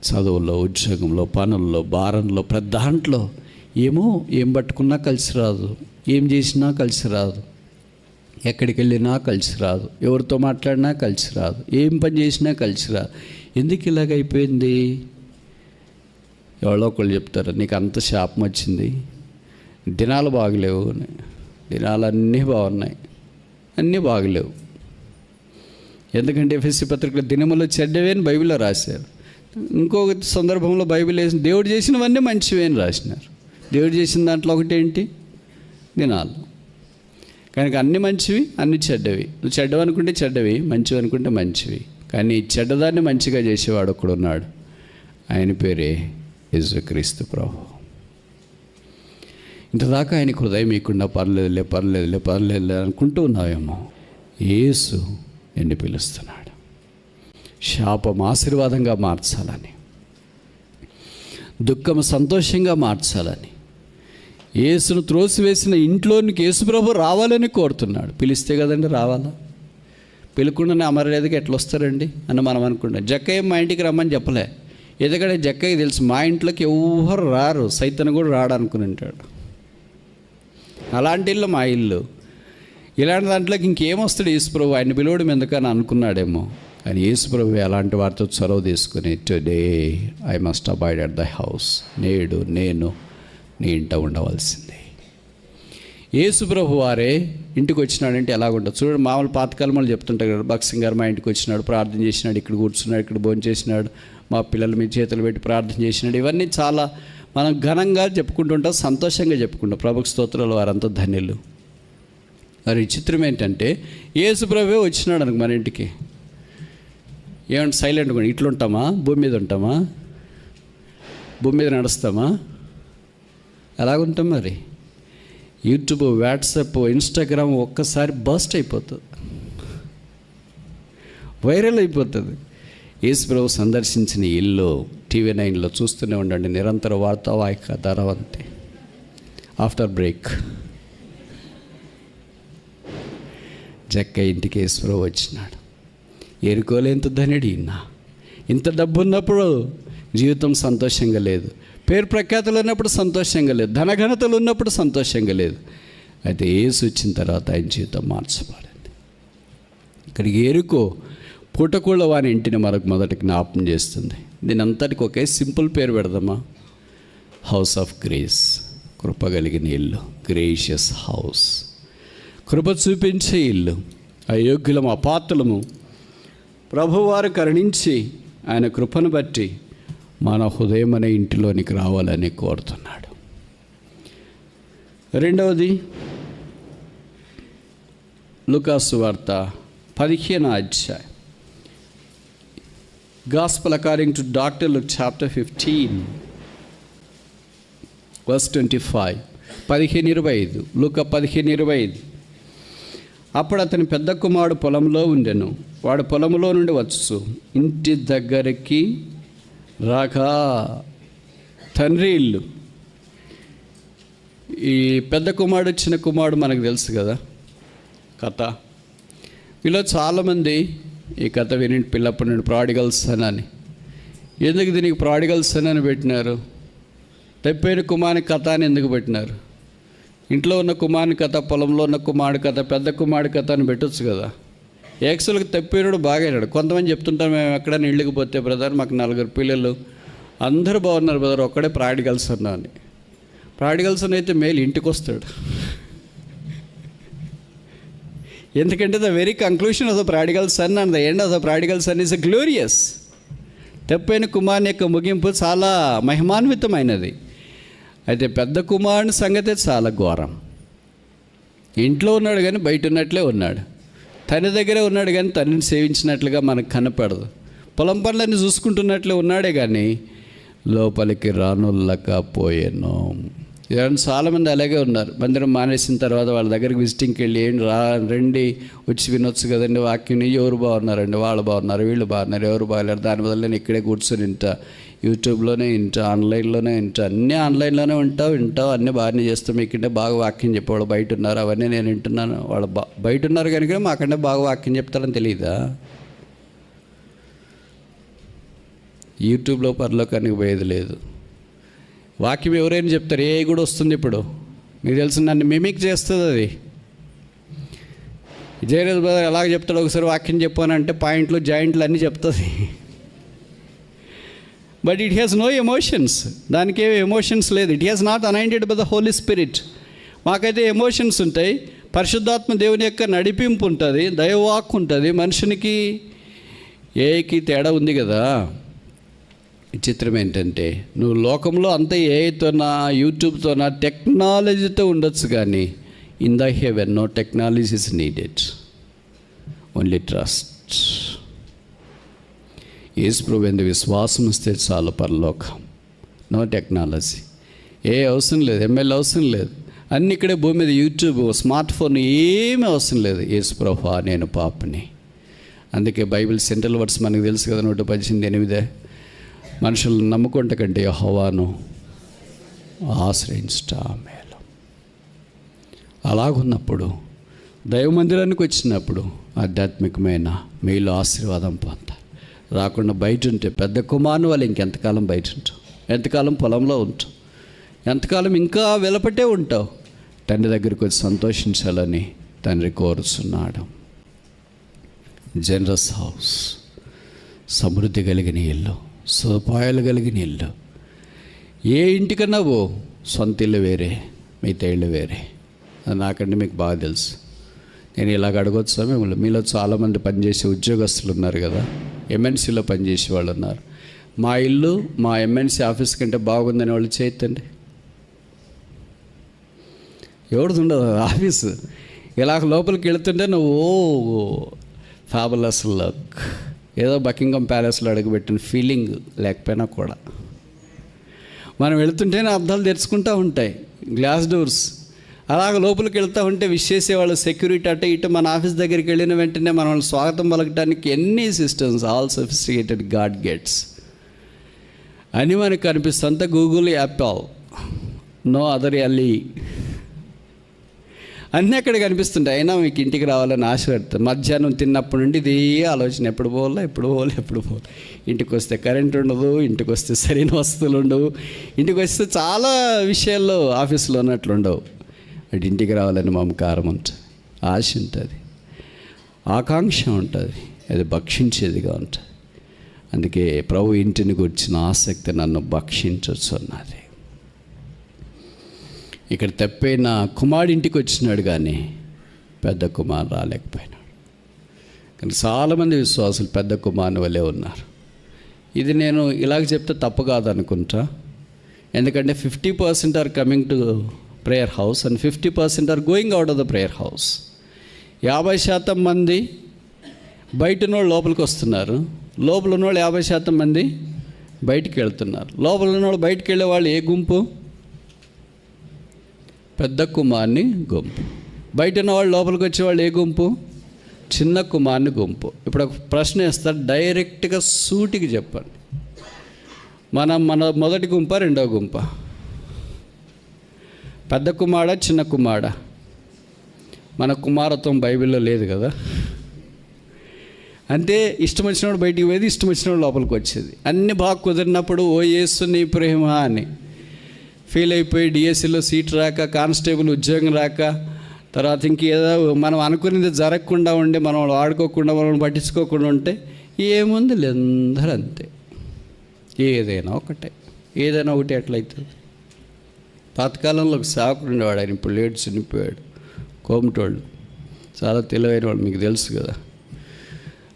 Speaker 1: చదువుల్లో, ఉద్యోగంలో, పనుల్లో, భారంలో, ప్రతి దాంట్లో ఏం పట్టుకున్నా కలిసి రాదు, ఏం చేసినా కలిసి రాదు, ఎక్కడికి వెళ్ళినా కలిసి రాదు, ఎవరితో మాట్లాడినా కలిసి రాదు, ఏం పని చేసినా కలిసి రాదు. ఎందుకు ఇలాగైపోయింది? ఎవరో ఒకళ్ళు చెప్తారు, నీకు అంత శాపం వచ్చింది, దినాలు బాగలేవు. దినాలు అన్నీ బాగున్నాయి, అన్నీ బాగలేవు. ఎందుకంటే ఎఫెసీ పత్రికలో దినములో చెడ్డవే అని బైబిల్లో రాశారు. ఇంకొక సందర్భంలో బైబిల్ వేసిన దేవుడు చేసినవన్నీ మంచివే అని రాసినారు. దేవుడు చేసిన దాంట్లో ఒకటేంటి? దినాలు. కనుక అన్ని మంచివి, అన్ని చెడ్డవి. నువ్వు చెడ్డవి అనుకుంటే చెడ్డవి, మంచివి అనుకుంటే మంచివి. కానీ చెడ్డదాన్ని మంచిగా చేసేవాడు ఒకడు ఉన్నాడు. ఆయన పేరే యేసుక్రీస్తు ప్రభు. ఇంతదాకా ఆయనకు హృదయం మీకుండా పర్లేదులే అనుకుంటూ ఉన్నావేమో. యేసు నిన్ను పిలుస్తున్నాడు శాపం ఆశీర్వాదంగా మార్చాలని, దుఃఖం సంతోషంగా మార్చాలని. యేసును త్రోసివేసిన ఇంట్లోనికి యేసుప్రభు రావాలని కోరుతున్నాడు. పిలిస్తే కదండి రావాలా? పిలకుండానే అమరలేదుగా ఎట్లా వస్తారండి అని మనం అనుకుంటాం. జక్కయ్య మా ఇంటికి రమ్మని చెప్పలే, ఎందుకంటే జక్కయ్య తెలుసు మా ఇంట్లోకి ఎవరు రారు, సైతన్ కూడా రాడు అనుకుని ఉంటాడు. అలాంటి ఇల్లు మా ఇల్లు. ఇలాంటి దాంట్లోకి ఇంకేమొస్తాడు యేసుప్రభు, ఆయన పిలవడం ఎందుకని అనుకున్నాడేమో. కానీ యేసుప్రభు అలాంటి వారితో చొరవ తీసుకుని, today I must abide at the house, నేడు నేను నీ ఇంట ఉండవలసిందే. యేసుప్రభు వారే ఇంటికి వచ్చినాడంటే ఎలాగుంటుంది చూడండి. మామూలు పాతకాలం వాళ్ళు చెప్తుంటారు కదా, భక్సింగ్ గారు మా ఇంటికి వచ్చినాడు, ప్రార్థన చేసినాడు, ఇక్కడ కూర్చున్నాడు, ఇక్కడ భోజనం చేసినాడు, మా పిల్లల మీద చేతులు పెట్టి ప్రార్థన చేసినాడు. ఇవన్నీ చాలా మనం ఘనంగా చెప్పుకుంటుంటాం, సంతోషంగా చెప్పుకుంటాం. ప్రభుకు స్తోత్రాలు, వారంతా ధన్యులు. మరి విచిత్రం ఏంటంటే యేసుప్రభువే వచ్చినాడు అనుకో మన ఇంటికి, ఏమంటే సైలెంట్గా ఇట్లుంటామా? భూమి మీద ఉంటామా? భూమి మీద నడుస్తామా? ఎలాగుంటాం మరి? యూట్యూబ్, వాట్సాప్, ఇన్స్టాగ్రామ్ ఒక్కసారి బస్ట్ అయిపోతుంది, వైరల్ అయిపోతుంది. యేసుప్రభు సందర్శించిన ఇల్లు TV9లో చూస్తూనే ఉండండి, నిరంతర వార్తావాహిక ధరవంతి. ఆఫ్టర్ బ్రేక్ జక్క ఇంటికి యేసుప్రభు వచ్చినాడు. ఏరుకోలే ఎంత ధనుడు ఈయన. ఇంత డబ్బు ఉన్నప్పుడు జీవితం సంతోషంగా లేదు, పేరు ప్రఖ్యాతులు ఉన్నప్పుడు సంతోషంగా లేదు, ధనఘనతలు ఉన్నప్పుడు సంతోషంగా లేదు. అయితే యేసు వచ్చిన తర్వాత ఆయన జీవితం మార్చబడింది. ఇక్కడికి ఏరుకో పూటకూళ్ళ వాని ఇంటిని మనకు మొదటి జ్ఞాపకం చేస్తుంది. దీని అంతటికి ఒకే సింపుల్ పేరు పెడదామా? హౌస్ ఆఫ్ గ్రేస్, కృప కలిగిన ఇల్లు. గ్రేషియస్ హౌస్, కృప చూపించే ఇల్లు. అయోగ్యులము, అపాత్రులము ప్రభువారు కరుణించి ఆయన కృపను బట్టి మన హృదయం అనే ఇంటిలోనికి రావాలని కోరుతున్నాడు. రెండవది లూకాసు వార్త 15వ అధ్యాయం. Gospel according to doctor look chapter 15 verse 25. 15:25. లూకా 15:25. అప్పుడు అతని పెద్ద కుమారుడు పొలంలో ఉండెను. వాడు పొలంలో నుండి వచ్చు ఇంటి దగ్గరికి రాగా తండ్రి ఇల్లు. ఈ పెద్ద కుమారుడు చిన్న కుమారుడు మనకు తెలుసు కదా కథ. వీళ్ళు చాలామంది ఈ కథ విని పిల్లప్పటి నుండి ప్రాడిగల్ సన్ అని, ఎందుకు దీనికి ప్రాడిగల్ సన్ అని పెట్టినారు? తప్పైన కుమారుని కథ అని ఎందుకు పెట్టినారు? ఇంట్లో ఉన్న కుమారుని కథ, పొలంలో ఉన్న కుమారుడి కథ, పెద్ద కుమారుడి కథ అని పెట్టచ్చు కదా. యాక్చువల్గా తప్పినాడు బాగైనాడు. కొంతమంది చెప్తుంటారు, మేము ఎక్కడైనా ఇళ్ళకి పోతే బ్రదర్ మాకు 4 పిల్లలు అందరూ బాగున్నారు బ్రదర్, ఒక్కడే ప్రాడిగల్స్ అన్నా అని. ప్రాడిగల్స్ అని అయితే మేలు ఇంటికి వస్తాడు. ఎందుకంటే the very conclusion of the prodigal son and the end of the prodigal son is glorious. తప్పైన కుమారుని యొక్క ముగింపు చాలా మహిమాన్వితమైనది. అయితే పెద్ద కుమారుని సంగతే చాలా ఘోరం. ఇంట్లో ఉన్నాడు కానీ బయట ఉన్నట్లే ఉన్నాడు, తన దగ్గరే ఉన్నాడు కానీ తనని సేవించినట్లుగా మనకు కనపడదు. పొలం పనులన్నీ చూసుకుంటున్నట్లే ఉన్నాడే కానీ లోపలికి రానుల్లకపోయాను. చాలామంది అలాగే ఉన్నారు. మందిరం మానేసిన తర్వాత వాళ్ళ దగ్గరికి విజిటింగ్కి వెళ్ళి ఏంటి రండి వచ్చి వినొచ్చు కదండి వాక్యం, ఎవరు బాగున్నారండి, వాళ్ళు బాగున్నారు, వీళ్ళు బాగున్నారు, ఎవరు బాగలేరు. దాని వల్ల నేను ఇక్కడే కూర్చొని వింటా, యూట్యూబ్లోనే వింటా, ఆన్లైన్లోనే వింటా, అన్నీ ఆన్లైన్లోనే వింటావు, అన్నీ బాగానే చేస్తాం. మీకంటే బాగా వాక్యం చెప్పేవాళ్ళు బయట ఉన్నారు, అవన్నీ నేను వింటున్నాను. వాళ్ళు బయట ఉన్నారు కనుక మాకంటే బాగా వాక్యం చెప్తారని తెలియదా? యూట్యూబ్లో పరలోకానికి పోయేది లేదు. వాక్యం ఎవరైనా చెప్తారు, ఏ కూడా వస్తుంది. ఇప్పుడు మీకు తెలిసి నన్ను మిమిక్ చేస్తుంది అది. జయరాజ్ బ్రదర్ ఎలాగ చెప్తాడు, ఒకసారి వాక్యం చెప్పానంటే పాయింట్లు జాయింట్లు అన్నీ చెప్తుంది. But it has no emotions. దానికి ఏమి ఎమోషన్స్ లేదు. It has not anointed by the Holi Spirit. మాకైతే ఎమోషన్స్ ఉంటాయి, పరిశుద్ధాత్మ దేవుని యొక్క నడిపింపు ఉంటుంది, దైవవాక్కు ఉంటుంది. మనుషునికి ఏకి తేడా ఉంది కదా. విచిత్రం ఏంటంటే నువ్వు లోకంలో అంతా ఏఐతోనా యూట్యూబ్తోనా టెక్నాలజీతో ఉండొచ్చు, కానీ in the heaven no technology is needed, only trust. Yesu ప్రభువు యందు విశ్వాసం వస్తే చాలు పరలోకం. నో టెక్నాలజీ, ఏ అవసరం లేదు, ఎంఎల్ అవసరం లేదు, అన్నీ ఇక్కడే భూమి మీద యూట్యూబ్, స్మార్ట్ ఫోన్ ఏమీ అవసరం లేదు. యేసు ప్రభువా నేను పాపిని. అందుకే బైబిల్ సెంట్రల్ వర్డ్స్ మనకు తెలుసు కదా, 118:8. మనుషులను నమ్ముకుంట కంటే యెహోవాను ఆశ్రయించుట మేలు. అలాగున్నప్పుడు దైవ మందిరానికి వచ్చినప్పుడు ఆధ్యాత్మికమైన మేలు ఆశీర్వాదం పొందాలి. రాకుండా బయట ఉంటే పెద్ద కుమారుని వాళ్ళు ఇంకెంతకాలం బయట ఉంటావు, ఎంతకాలం పొలంలో ఉంటావు, ఎంతకాలం ఇంకా వెలపట్టే ఉంటావు. తండ్రి దగ్గరికి వచ్చి సంతోషించాలని తండ్రి కోరుచున్నాడు. జనరస్ హౌస్, సమృద్ధి కలిగిన ఇల్లు, సదుపాయాలు కలిగిన ఇల్లు. ఏ ఇంటికన్నా సొంత ఇల్లు వేరే, మిగతా ఇల్లు వేరే. అది నాకంటే మీకు బాగా తెలుసు. నేను ఇలాగ అడగొచ్చా మిమ్మల్ని? మీలో చాలామంది పనిచేసే ఉద్యోగస్తులు ఉన్నారు కదా, ఎంఎన్సీలో పనిచేసే వాళ్ళు ఉన్నారు. మా ఇల్లు మా ఎంఎన్సీ ఆఫీస్ కంటే బాగుందని వాళ్ళు చేయొద్దండి. ఎవరిది ఉండదు ఆఫీసు. ఇలాగ లోపలికి వెళుతుంటే నువ్వు ఫ్యాబులస్ లక్, ఏదో బకింగ్హామ్ ప్యాలెస్లో అడుగుపెట్టిన ఫీలింగ్ లేకపోయినా కూడా మనం వెళుతుంటేనే అద్దాలు తెరుచుకుంటూ ఉంటాయి, గ్లాస్ డోర్స్. అలాగ లోపలికి వెళ్తూ ఉంటే విష్ చేసేవాళ్ళు సెక్యూరిటీ అటు ఇటు. మన ఆఫీస్ దగ్గరికి వెళ్ళిన వెంటనే మనల్ని స్వాగతం పలకడానికి ఎన్ని systems, all sophisticated God gets అని మనకు కనిపిస్తుంది. అంతా గూగుల్, యాపిల్, నో అదర్ ఎల్ఈ అన్నీ అక్కడ కనిపిస్తుంటాయి. అయినా మీకు ఇంటికి రావాలని ఆశ పెడతారు. మధ్యాహ్నం తిన్నప్పటి నుండి ఇదే ఆలోచన, ఎప్పుడు పోవాలా. ఇంటికి వస్తే కరెంట్ ఉండదు, ఇంటికి వస్తే సరైన వస్తువులు ఉండవు, ఇంటికి వస్తే చాలా విషయాల్లో ఆఫీస్లో ఉన్నట్లు ఉండవు. అటు ఇంటికి రావాలని మమకారం ఉంటుంది, ఆశ ఉంటుంది, ఆకాంక్ష ఉంటుంది, అది భక్షించేదిగా ఉంటుంది. అందుకే ప్రభు ఇంటిని గురించిన ఆసక్తి నన్ను భక్షించవచ్చు అన్నది. ఇక్కడ తప్పైన కుమారుడు ఇంటికి వచ్చినాడు కానీ పెద్ద కుమారు రాలేకపోయినాడు. కానీ చాలామంది విశ్వాసులు పెద్ద కుమారుని వలె ఉన్నారు. ఇది నేను ఇలాగ చెప్తే తప్పు కాదనుకుంటా. ఎందుకంటే 50% are coming to prayer house and 50% are going out of the prayer house. 50% మంది బయట ఉన్నోళ్ళు లోపలికి వస్తున్నారు, లోపల ఉన్నోళ్ళు 50% మంది బయటికి వెళ్తున్నారు. లోపల ఉన్నోళ్ళు బయటికి వెళ్ళే వాళ్ళు ఏ గుంపు? పెద్ద కుమారుని గుంపు. బయట ఉన్న వాళ్ళు లోపలికి వచ్చేవాళ్ళు ఏ గుంపు? చిన్న కుమారుని గుంపు. ఇప్పుడు ఒక ప్రశ్న వేస్తారు, డైరెక్ట్గా సూటికి చెప్పండి. మన మొదటి గుంప, రెండవ గుంప? పెద్ద కుమారుడా, చిన్న కుమారుడా? మన కుమారత్వం బైబిల్లో లేదు కదా. అంతే, ఇష్టం వచ్చినప్పుడు బయటికి పోయేది, ఇష్టం వచ్చినప్పుడు లోపలికి వచ్చేది. అన్నీ బాగా కుదిరినప్పుడు ఓ యేసు నీ ప్రేమ అని ఫెయిల్ అయిపోయి డిఎస్సిలో సీట్ రాక, కానిస్టేబుల్ ఉద్యోగం రాక, తర్వాత ఇంకేదో మనం అనుకునేది జరగకుండా ఉండి, మనం వాడుకోకుండా, మనం పట్టించుకోకుండా ఉంటే ఏముంది, అందరూ అంతే. ఏదైనా ఒకటే ఎట్లయితుంది. పాతకాలంలో ఒక సేవకుడు ఉండేవాడు, ఆయన ఇప్పుడు లేడు, చనిపోయాడు. కోమటోళ్ళు, చాలా తెలివైన వాళ్ళు, మీకు తెలుసు కదా.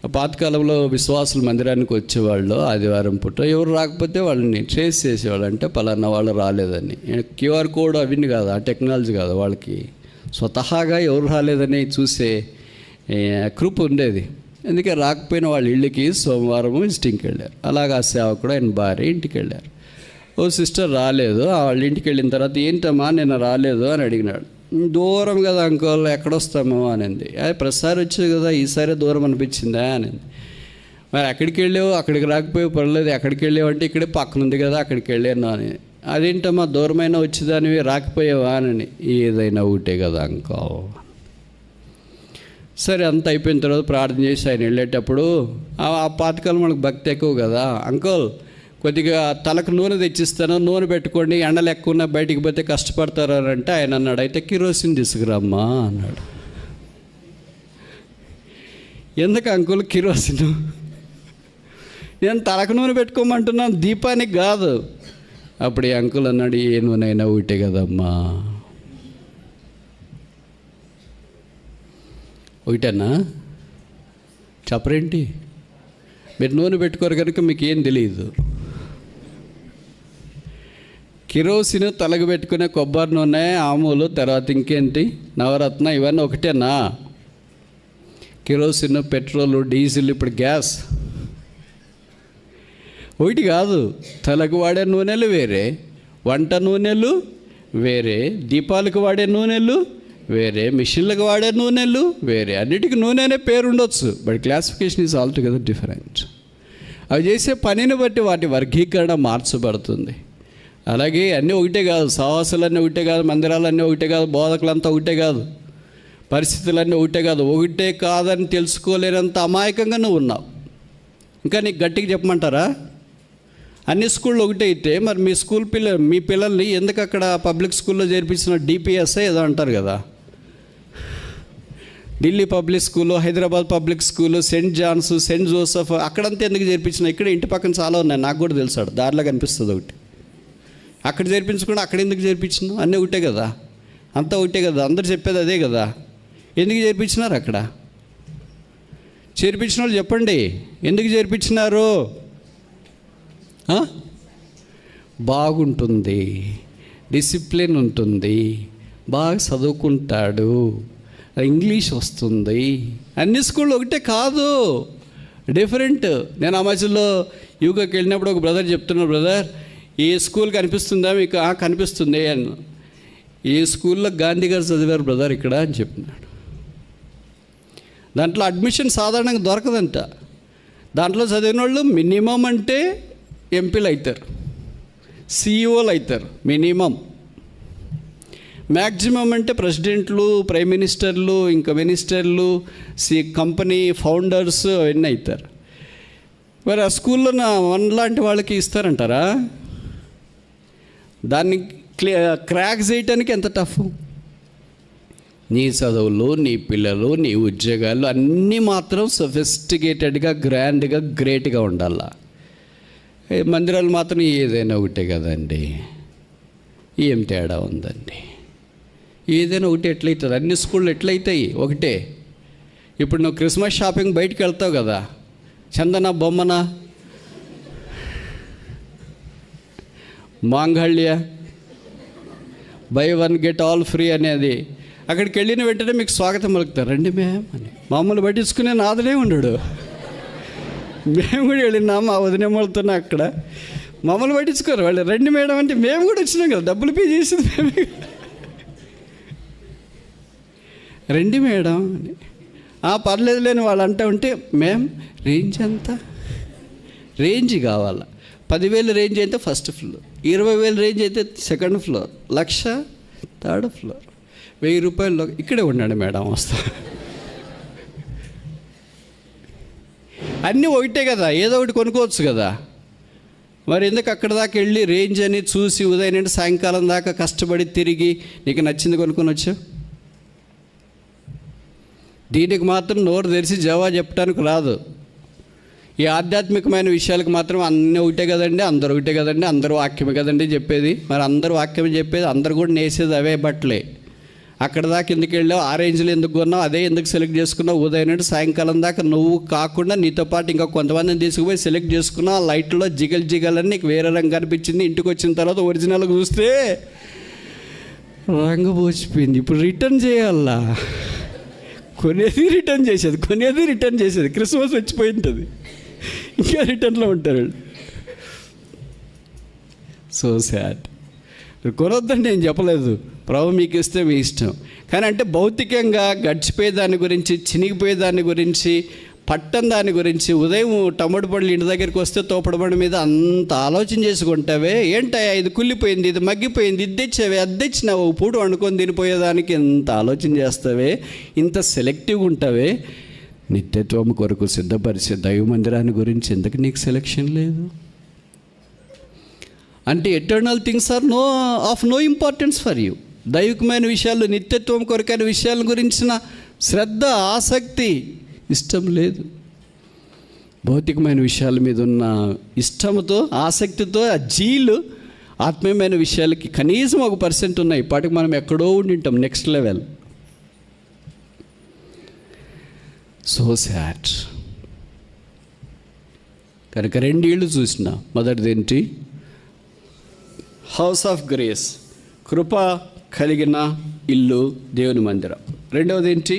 Speaker 1: ఆ పాతకాలంలో విశ్వాసుల మందిరానికి వచ్చేవాళ్ళు ఆదివారం పూట ఎవరు రాకపోతే వాళ్ళని ట్రేస్ చేసేవాళ్ళు. అంటే పలానా వాళ్ళు రాలేదని. క్యూఆర్ కోడ్ అవన్నీ కాదు, ఆ టెక్నాలజీ కాదు, వాళ్ళకి స్వతహాగా ఎవరు రాలేదని చూసే కృప ఉండేది. అందుకే రాకపోయిన వాళ్ళ ఇళ్ళకి సోమవారం విజిటింగ్కి వెళ్ళారు. అలాగే ఆ సేవకుడు ఆయన భార్య ఇంటికి వెళ్ళారు. ఓ సిస్టర్ రాలేదు. వాళ్ళ ఇంటికి వెళ్ళిన తర్వాత ఏంటమ్మా నేను రాలేదు అని అడిగినాడు. దూరం కదా అంకుల్, ఎక్కడొస్తాము అనింది. ప్రతిసారి వచ్చేది కదా, ఈసారి దూరం అనిపించిందా అనింది. మరి ఎక్కడికి వెళ్ళావు? అక్కడికి రాకపోయి పర్లేదు, ఎక్కడికి వెళ్ళావు అంటే ఇక్కడే పక్కన ఉంది కదా అక్కడికి వెళ్ళాను అని. అదేంటమ్మా దూరమైనా వచ్చేదానివి రాకపోయావా అని. ఏదైనా ఒకటే కదా అంకుల్. సరే, అంత అయిపోయిన తర్వాత ప్రార్థన చేసి ఆయన వెళ్ళేటప్పుడు, ఆ పాతకాలం మనకు భక్తి ఎక్కువ కదా, అంకుల్ కొద్దిగా తలకు నూనె తెచ్చిస్తాను, నూనె పెట్టుకోండి, ఎండలు ఎక్కువ ఉన్న బయటికి పోతే కష్టపడతారు అని అంటే ఆయన అన్నాడు, అయితే కిరోసిన్ తీసుకురామ్మా అన్నాడు. ఎందుకు అంకుల్ కిరోసిన్? నేను తలకు నూనె పెట్టుకోమంటున్నాను, దీపానికి కాదు. అప్పుడు ఈ అంకుల్ అన్నాడు, ఏ నూనె అయినా ఒకటే కదమ్మా. ఒకటేనా? చెప్పరేంటి? మీరు నూనె పెట్టుకోరు కనుక మీకు ఏం తెలియదు. కిరోసిన్ తలకు పెట్టుకునే కొబ్బరి నూనె, ఆములు, తర్వాత ఇంకేంటి నవరత్న, ఇవన్నీ ఒకటేనా? కిరోసిన్, పెట్రోలు, డీజిల్, ఇప్పుడు గ్యాస్ ఒకటి కాదు. తలకు వాడే నూనెలు వేరే, వంట నూనెలు వేరే, దీపాలకు వాడే నూనెలు వేరే, మిషన్లకు వాడే నూనెలు వేరే. అన్నిటికీ నూనె అనే పేరు ఉండొచ్చు, but classification is all together different. అవి చేసే పనిని బట్టి వాటి వర్గీకరణ మార్చబడుతుంది. అలాగే అన్నీ ఒకటే కాదు, సహవాసాలన్నీ ఒకటే కాదు, మందిరాలన్నీ ఒకటే కాదు, బోధకులంతా ఒకటే కాదు, పరిస్థితులన్నీ ఒకటే కాదు. ఒకటే కాదని తెలుసుకోలేనంత అమాయకంగా నువ్వు ఉన్నావు. ఇంకా నీకు గట్టిగా చెప్పమంటారా? అన్ని స్కూళ్ళు ఒకటే అయితే మరి మీ పిల్లల్ని ఎందుకు అక్కడ పబ్లిక్ స్కూల్లో చేర్పించిన డిపిఎస్ఐ ఏదో అంటారు కదా, Delhi public school, Hyderabad public school, saint John's, saint Joseph, అక్కడంతా ఎందుకు చేర్పించిన? ఇక్కడ ఇంటి పక్కన చాలా ఉన్నాయి, నాకు కూడా తెలుసాడు, దారిలో కనిపిస్తుంది ఒకటి. అక్కడ చేర్పించకుండా అక్కడ ఎందుకు చేర్పించినావు? అన్నీ ఒకటే కదా. అంతా ఒకటే కదా, అందరు చెప్పేది అదే కదా. ఎందుకు చేర్పించినారు అక్కడ? చేర్పించిన వాళ్ళు చెప్పండి, ఎందుకు చేర్పించినారు? బాగుంటుంది, డిసిప్లిన్ ఉంటుంది, బాగా చదువుకుంటాడు, ఇంగ్లీష్ వస్తుంది. అన్ని స్కూళ్ళు ఒకటే కాదు, డిఫరెంట్. నేను ఆ మధ్యలో యూకేకి వెళ్ళినప్పుడు ఒక బ్రదర్ చెప్తున్నాడు, బ్రదర్ ఏ స్కూల్ కనిపిస్తుందా మీకు? కనిపిస్తుంది అని. ఏ స్కూల్లో గాంధీ గారు చదివారు బ్రదర్ ఇక్కడ అని చెప్పినాడు. దాంట్లో అడ్మిషన్ సాధారణంగా దొరకదంట. దాంట్లో చదివిన వాళ్ళు మినిమం అంటే ఎంపీలు అవుతారు, సిఇఓలు అవుతారు మినిమం. మ్యాక్సిమం అంటే ప్రెసిడెంట్లు, ప్రైమ్ మినిస్టర్లు, ఇంకా మినిస్టర్లు, కంపెనీ ఫౌండర్స్ అవన్నీ అవుతారు. మరి ఆ స్కూల్లో లాంటి వాళ్ళకి ఇస్తారంటారా? దాన్ని క్రాక్ చేయటానికి ఎంత టఫ్. నీ చదువులు, నీ పిల్లలు, నీ ఉద్యోగాలు అన్నీ మాత్రం సొఫిస్టికేటెడ్గా, గ్రాండ్గా, గ్రేట్గా ఉండాల. మందిరాలు మాత్రం ఏదైనా ఒకటే కదండి, ఏం తేడా ఉందండి? ఏదైనా ఒకటి ఎట్లయితుంది? అన్ని స్కూళ్ళు ఎట్లయితాయి? ఒకటే. ఇప్పుడు నువ్వు క్రిస్మస్ షాపింగ్ బయటికి వెళ్తావు కదా, చందన బొమ్మన, మాంగళ్య, by one get all free అనేది, అక్కడికి వెళ్ళిన వెంటనే మీకు స్వాగతం పలుకుతారు, రండి మ్యామ్ అని. మమ్మల్ని పట్టించుకునే నాదనే ఉండడు. మేము కూడా వెళ్ళినాం, మా వదినమ్మలతో అక్కడ మమ్మల్ని పట్టించుకోరు వాళ్ళు. రండి మేడం అంటే మేము కూడా వచ్చినాం కదా, డబ్బులు పే చేసింది మేమే. రండి మేడం అని. పర్లేదు లేని వాళ్ళు అంటూ ఉంటే, మేము రేంజ్ ఎంత? రేంజ్ కావాలా? 10,000 రేంజ్ అయితే ఫస్ట్ ఫ్లోర్, 20,000 రేంజ్ అయితే సెకండ్ ఫ్లోర్, 1,00,000 థర్డ్ ఫ్లోర్, 1,000 రూపాయలు ఇక్కడే ఉండండి మేడం వస్తా. అన్నీ ఒకటే కదా, ఏదో ఒకటి కొనుక్కోవచ్చు కదా. మరి ఎందుకు అక్కడ దాకా వెళ్ళి రేంజ్ అని చూసి ఉదయం నుండి సాయంకాలం దాకా కష్టపడి తిరిగి నీకు నచ్చింది కొనుక్కొని వచ్చావు? దీనికి మాత్రం నోరు తెరిచి జవాబు చెప్పడానికి రాదు. ఈ ఆధ్యాత్మికమైన విషయాలకు మాత్రం అన్నీ ఒకటే కదండి, అందరూ ఒకటే కదండి, అందరూ వాక్యమే కదండి చెప్పేది. మరి అందరూ వాక్యమే చెప్పేది, అందరు కూడా నేసేది అవే బట్టలే. అక్కడ దాకా ఎందుకు వెళ్ళావు? ఆ రేంజ్లో ఎందుకు కొన్నావు? అదే ఎందుకు సెలెక్ట్ చేసుకున్నావు? ఉదయం నుండి సాయంకాలం దాకా నువ్వు కాకుండా నీతో పాటు ఇంకా కొంతమందిని తీసుకుపోయి సెలెక్ట్ చేసుకున్నావు. ఆ లైట్లో జిగల్ అని నీకు వేరే రంగు కనిపించింది. ఇంటికి వచ్చిన తర్వాత ఒరిజినల్గా చూస్తే రంగు పోసిపోయింది. ఇప్పుడు రిటర్న్ చేయాలా? కొనేది రిటర్న్ చేసేది. క్రిస్మస్ వచ్చిపోయి ఉంటుంది, ఇంకా రిటర్న్లో ఉంటారు. So sad. కొనొద్దని నేను చెప్పలేదు, ప్రభు మీకు ఇస్తే మీ ఇష్టం. కానీ అంటే భౌతికంగా గడిచిపోయే దాని గురించి, చినిగిపోయే దాని గురించి, పట్టని దాని గురించి, ఉదయం టమాటో పళ్ళు ఇంటి దగ్గరికి వస్తే తోపడబండి మీద అంత ఆలోచన చేసుకుంటావే. ఏంటయ్యా ఇది కుళ్ళిపోయింది, ఇది మగ్గిపోయింది, ఇది తెచ్చావే, అది తెచ్చినావు, పూట వండుకొని తినిపోయేదానికి ఎంత ఆలోచన చేస్తావే, ఇంత సెలెక్టివ్గా ఉంటావే. నిత్యత్వం కొరకు సిద్ధపరిచే దైవ మందిరాన్ని గురించి ఎందుకు నీకు సెలెక్షన్ లేదు? అంటే eternal things are of no importance for you. దైవికమైన విషయాలు, నిత్యత్వం కొరకైన విషయాల గురించిన శ్రద్ధ, ఆసక్తి, ఇష్టం లేదు. భౌతికమైన విషయాల మీద ఉన్న ఇష్టంతో, ఆసక్తితో, ఆ జీలు ఆత్మీయమైన విషయాలకి కనీసం 1% ఉన్నాయి. ఇప్పటికి మనం ఎక్కడో ఉండింటాం, నెక్స్ట్ లెవెల్. So sad. కనుక 2 ఇళ్ళు చూసిన. మొదటిది ఏంటి? హౌస్ ఆఫ్ గ్రేస్, కృప కలిగిన ఇల్లు, దేవుని మందిరం. రెండవది ఏంటి?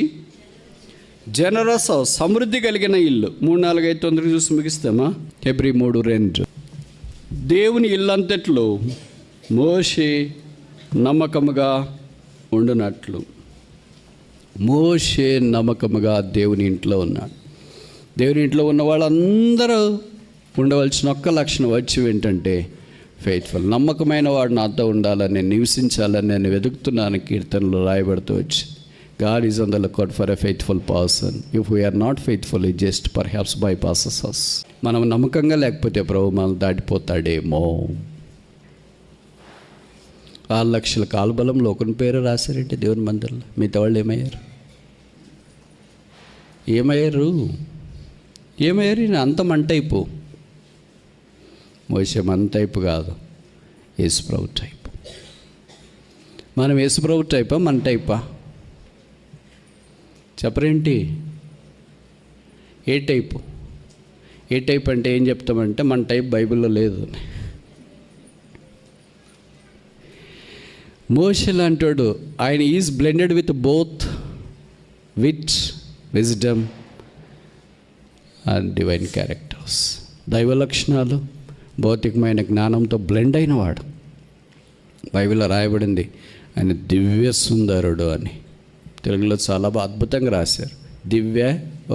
Speaker 1: జనరస్ హౌస్, సమృద్ధి కలిగిన ఇల్లు. 3, 4, 5 తొందరగా చూసి ముగిస్తామా? హెబ్రీ 3:2. దేవుని ఇల్లు అంతట్లో మోషే నమ్మకముగా ఉండునట్లు. మోషే నమ్మకముగా దేవుని ఇంట్లో ఉన్నాడు. దేవుని ఇంట్లో ఉన్న వాళ్ళందరూ ఉండవలసిన ఒక్క లక్షణం వచ్చి ఏంటంటే ఫెయిత్ఫుల్. నమ్మకమైన వాడు నాతో ఉండాలని, నేను నివసించాలని నేను వెతుకుతున్నాను. కీర్తనలో రాయబడుతూ వచ్చి God is on the lookout for a faithful person. If we are not faithful, he just perhaps bypasses us. మనం నమ్మకంగా లేకపోతే ప్రభు మనం దాటిపోతాడేమో. 6 లక్షల కాలుబలంలో ఒకరి పేరు రాశారంటే దేవుని మందిరంలో. మిగతా వాళ్ళు ఏమయ్యారు? అంత మంటైపు. మోషే మన టైపు కాదు, యేసు ప్రభు టైపు. మనం యేసుప్రభు టైపా మన టైపా? చెప్పరేంటి? ఏ టైపు? ఏ టైప్ అంటే ఏం చెప్తామంటే మన టైప్ బైబిల్లో లేదు. మోషే లాంటోడు, ఆయన is blended with both wit, wisdom and divine characters. దైవ లక్షణాలు, భౌతికమైన జ్ఞానంతో బ్లెండ్ అయినవాడు. బైబిల్లో రాయబడింది ఆయన దివ్య సుందరుడు అని. తెలుగులో చాలా అద్భుతంగా రాశారు. దివ్య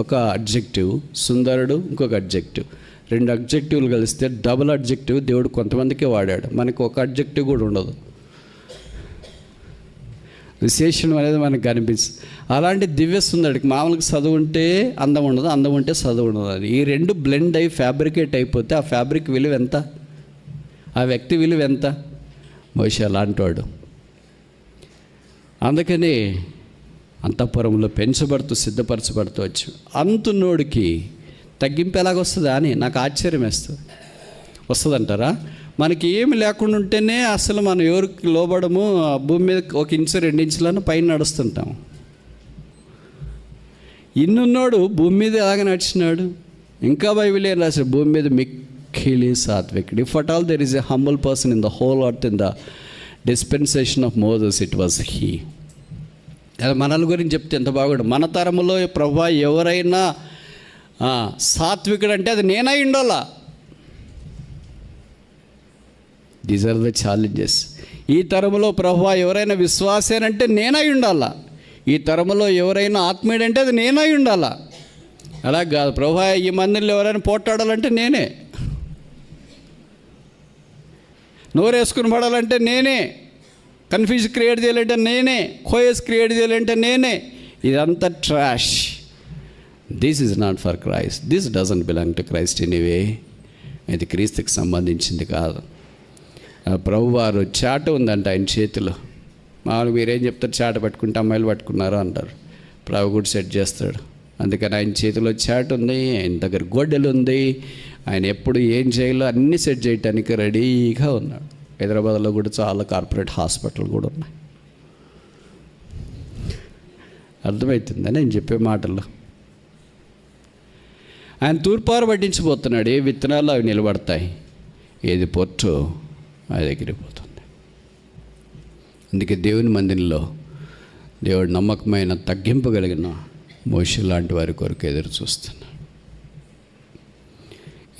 Speaker 1: ఒక అడ్జెక్టివ్, సుందరుడు ఇంకొక అడ్జెక్టివ్. 2 అడ్జెక్టివ్లు కలిస్తే డబుల్ అడ్జెక్టివ్ దేవుడు కొంతమందికే వాడాడు. మనకు ఒక అడ్జెక్టివ్ కూడా ఉండదు. విశేషణం అనేది మనకు కనిపిస్తుంది. అలాంటి దివ్య సుందరుడికి మామూలుగా చదువు ఉంటే అందం ఉండదు, అందం ఉంటే చదువు ఉండదు అని. ఈ 2 బ్లెండ్ అయ్యి ఫ్యాబ్రికేట్ అయిపోతే ఆ ఫ్యాబ్రిక్ విలువ ఎంత? ఆ వ్యక్తి విలువ ఎంత? మోషే అలాంటి వాడు. అందుకని అంతఃపురంలో పెంచబడుతూ సిద్ధపరచబడుతూ వచ్చి అంతున్నోడికి తగ్గింపు ఎలాగొస్తుందా అని నాకు ఆశ్చర్యం వేస్తుంది. వస్తుందంటారా? మనకి ఏమి లేకుండా ఉంటేనే అసలు మనం ఎవరికి లోబడము. భూమి మీద 1 ఇంచు 2 ఇంచులను పైన నడుస్తుంటాం. ఇన్నున్నాడు భూమి మీద ఎలాగ నడిచినాడు? ఇంకా బైబిల్ ఏం రాశాడు? భూమి మీద మిక్కిలి సాత్వికుడు. If at all there is a humble person in the whole earth in the dispensation of Moses it was he. మనల గురించి చెప్తే ఎంత బాగుండు. మన తరములో ప్రభువా ఎవరైనా సాత్వికుడు అంటే అది నేనై ఉండాలా. These are the challenges. ఈ తరములో ప్రభువా ఎవరైనా విశ్వాసేనంటే నేనై ఉండాలా. ఈ తరములో ఎవరైనా ఆత్మీయుడంటే అది నేనై ఉండాలా. అలా కాదు, ప్రభువా ఈ మందిరంలో ఎవరైనా పోట్లాడాలంటే నేనే, నోరేసుకుని పడాలంటే నేనే, కన్ఫ్యూజ్ క్రియేట్ చేయాలంటే నేనే, కోయస్ క్రియేట్ చేయాలంటే నేనే. ఇదంతా trash. This is not for Christ. This doesn't belong to Christ anyway. ఇది క్రీస్తుకి సంబంధించింది కాదు. ప్రభువారు చాట ఉందంట ఆయన చేతిలో. మామూలుగా మీరేం చెప్తారు? చాట పట్టుకుంటే అమ్మాయిలు పట్టుకున్నారు అంటారు. ప్రభు కూడా సెట్ చేస్తాడు. అందుకని ఆయన చేతిలో చాట ఉంది, ఆయన దగ్గర గొడ్డలు ఉంది. ఆయన ఎప్పుడు ఏం చేయాలో అన్నీ సెట్ చేయటానికి రెడీగా ఉన్నాడు. హైదరాబాద్లో కూడా చాలా కార్పొరేట్ హాస్పిటల్ కూడా ఉన్నాయి. అర్థమవుతుందా నేను చెప్పే మాటల్లో? ఆయన తూర్పారు పట్టించిపోతున్నాడు. ఏ విత్తనాలు అవి నిలబడతాయి, ఏది పొట్టో అది ఎగిరిపోతుంది. అందుకే దేవుని మందిరంలో దేవుడు నమ్మకమైన తగ్గింపు కలిగిన మోషే లాంటి వారి కొరకు ఎదురు చూస్తున్నాడు.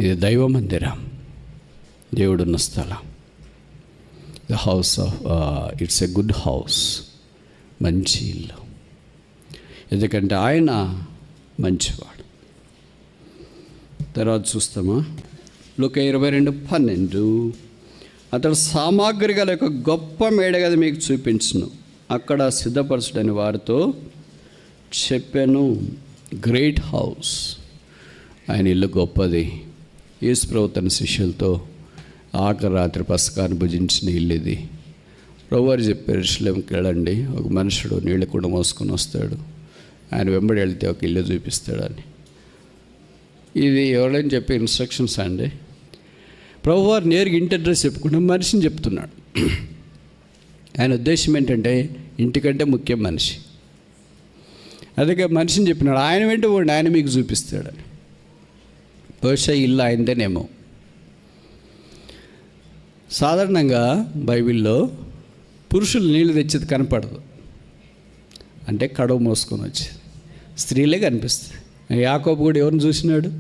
Speaker 1: ఇది దైవ మందిరం, దేవుడున్న స్థలం. The house of it's a good house, మంచి ఇల్లు. ఎందుకంటే ఆయన మంచివాడు. తర్వాత చూస్తామా, లూకా 22:12. అతడు సామాగ్రి గల ఒక గొప్ప మేడగది మీకు చూపించును, అక్కడ సిద్ధపరచడని వారితో చెప్పాను. Great house. ఆయన ఇల్లు గొప్పది. యేసు ప్రభువు తన శిష్యులతో ఆఖరి రాత్రి పస్కాన్ని భుజించిన ఇల్లు ఇది. ప్రభువారు చెప్పారు, యెరూషలేముకి వెళ్ళండి, ఒక మనుషుడు నీళ్ళ కూడా మోసుకొని వస్తాడు, ఆయన వెంబడి వెళ్తే ఒక ఇల్లు చూపిస్తాడని. ఇది ఎవరైనా చెప్పే ఇన్స్ట్రక్షన్స్ అండి. ప్రభువారు నేరుగా ఇంటి అడ్రస్ చెప్పుకుంటే మనిషిని చెప్తున్నాడు. ఆయన ఉద్దేశం ఏంటంటే ఇంటికంటే ముఖ్యం మనిషి. అందుకే మనిషిని చెప్పినాడు, ఆయన వెంట పోండి, ఆయన మీకు చూపిస్తాడని. బహుశా ఇల్లు ఆయనదేనేమో. సాధారణంగా బైబిల్లో పురుషులు నీళ్ళు తెచ్చేది కనపడదు, అంటే కడవ మోసుకొని వచ్చేది స్త్రీలే కనిపిస్తుంది. యాకోబు కూడా ఎవరిని చూసినాడు?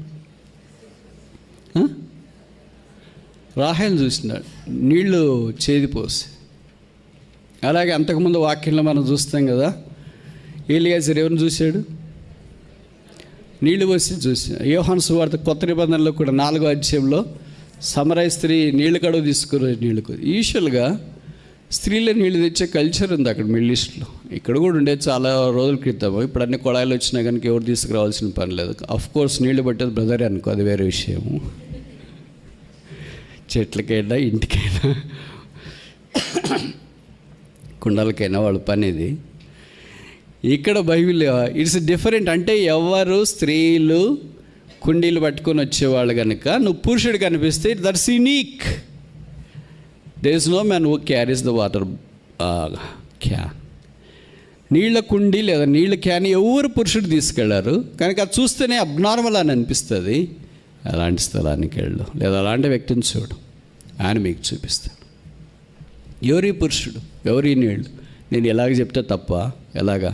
Speaker 1: రాహేలు చూసినాడు, నీళ్లు చేదిపోసి. అలాగే అంతకుముందు వాక్యంలో మనం చూస్తాం కదా, ఎలియాజరు ఎవరిని చూశాడు? నీళ్లు పోసి చూసాడు. యోహాను సువార్త కొత్త నిబంధనలో కూడా 4వ అధ్యాయంలో సమరయ స్త్రీ నీళ్ళు కడుగు తీసుకుని నీళ్ళు. యూజువల్గా స్త్రీలే నీళ్ళు తెచ్చే కల్చర్ ఉంది అక్కడ మిడిల్ ఈస్ట్లో. ఇక్కడ కూడా ఉండేది చాలా రోజుల క్రితం. ఇప్పుడు అన్ని కుళాయిలు వచ్చినా కనుక ఎవరు తీసుకురావాల్సిన పని లేదు. అఫ్కోర్స్ నీళ్లు పట్టేది బ్రదరే అనుకో, అది వేరే విషయము. చెట్లకైనా ఇంటికైనా కుండలకైనా వాళ్ళ పని ఇది. ఇక్కడ బైబిల్ ఇట్స్ డిఫరెంట్. అంటే ఎవరు స్త్రీలు కుండీలు పట్టుకొని వచ్చేవాళ్ళు కనుక నువ్వు పురుషుడు కనిపిస్తే that's unique. There is no man who carries the water can, నీళ్ల కుండి లేదా నీళ్ళ క్యాన్ ఎవరు పురుషుడు తీసుకెళ్లారు, కనుక అది చూస్తేనే అబ్నార్మల్ అని అనిపిస్తుంది. అలాంటి స్థలానికి వెళ్ళు, లేదా అలాంటి వ్యక్తిని చూడు, ఆయన మీకు చూపిస్తాడు. ఎవరి పురుషుడు, ఎవరి నీళ్ళు? నేను ఎలాగ చెప్తే తప్ప, ఎలాగా?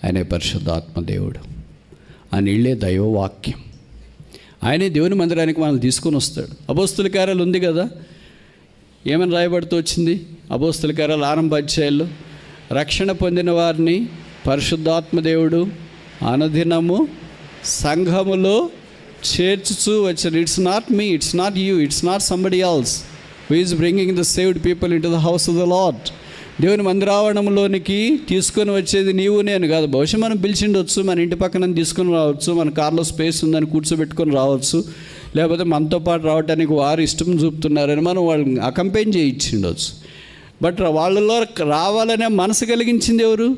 Speaker 1: ఆయనే పరిశుద్ధాత్మ దేవుడు, ఆ నీళ్ళే దైవవాక్యం. ఆయనే దేవుని మందిరానికి మనల్ని తీసుకొని వస్తాడు. అపోస్తుల కార్యాలు ఉంది కదా, ఏమని రాయబడుతూ వచ్చింది? అపోస్తుల కార్యాలు 6వ అధ్యాయంలో రక్షణ పొందిన వారిని పరిశుద్ధాత్మ దేవుడు అనుదినము సంఘములో చేర్చుచూ వచ్చాడు. It's not me, it's not you, it's not somebody else who is bringing the saved people in to the house of the lord. దేవుని మందిరావరణంలోనికి తీసుకొని వచ్చేది నీవు నేను కాదు. బహుశా మనం పిలిచిండొచ్చు, మన ఇంటి పక్కన తీసుకొని రావచ్చు, మన కార్లో స్పేస్ ఉందని కూర్చోబెట్టుకొని రావచ్చు, లేకపోతే మనతో పాటు రావడానికి వారు ఇష్టం చూపుతున్నారని మనం వాళ్ళని అకంపెయిన్ చేయించిండొచ్చు. బట్ వాళ్ళలో రావాలనే మనసు కలిగించింది ఎవరు?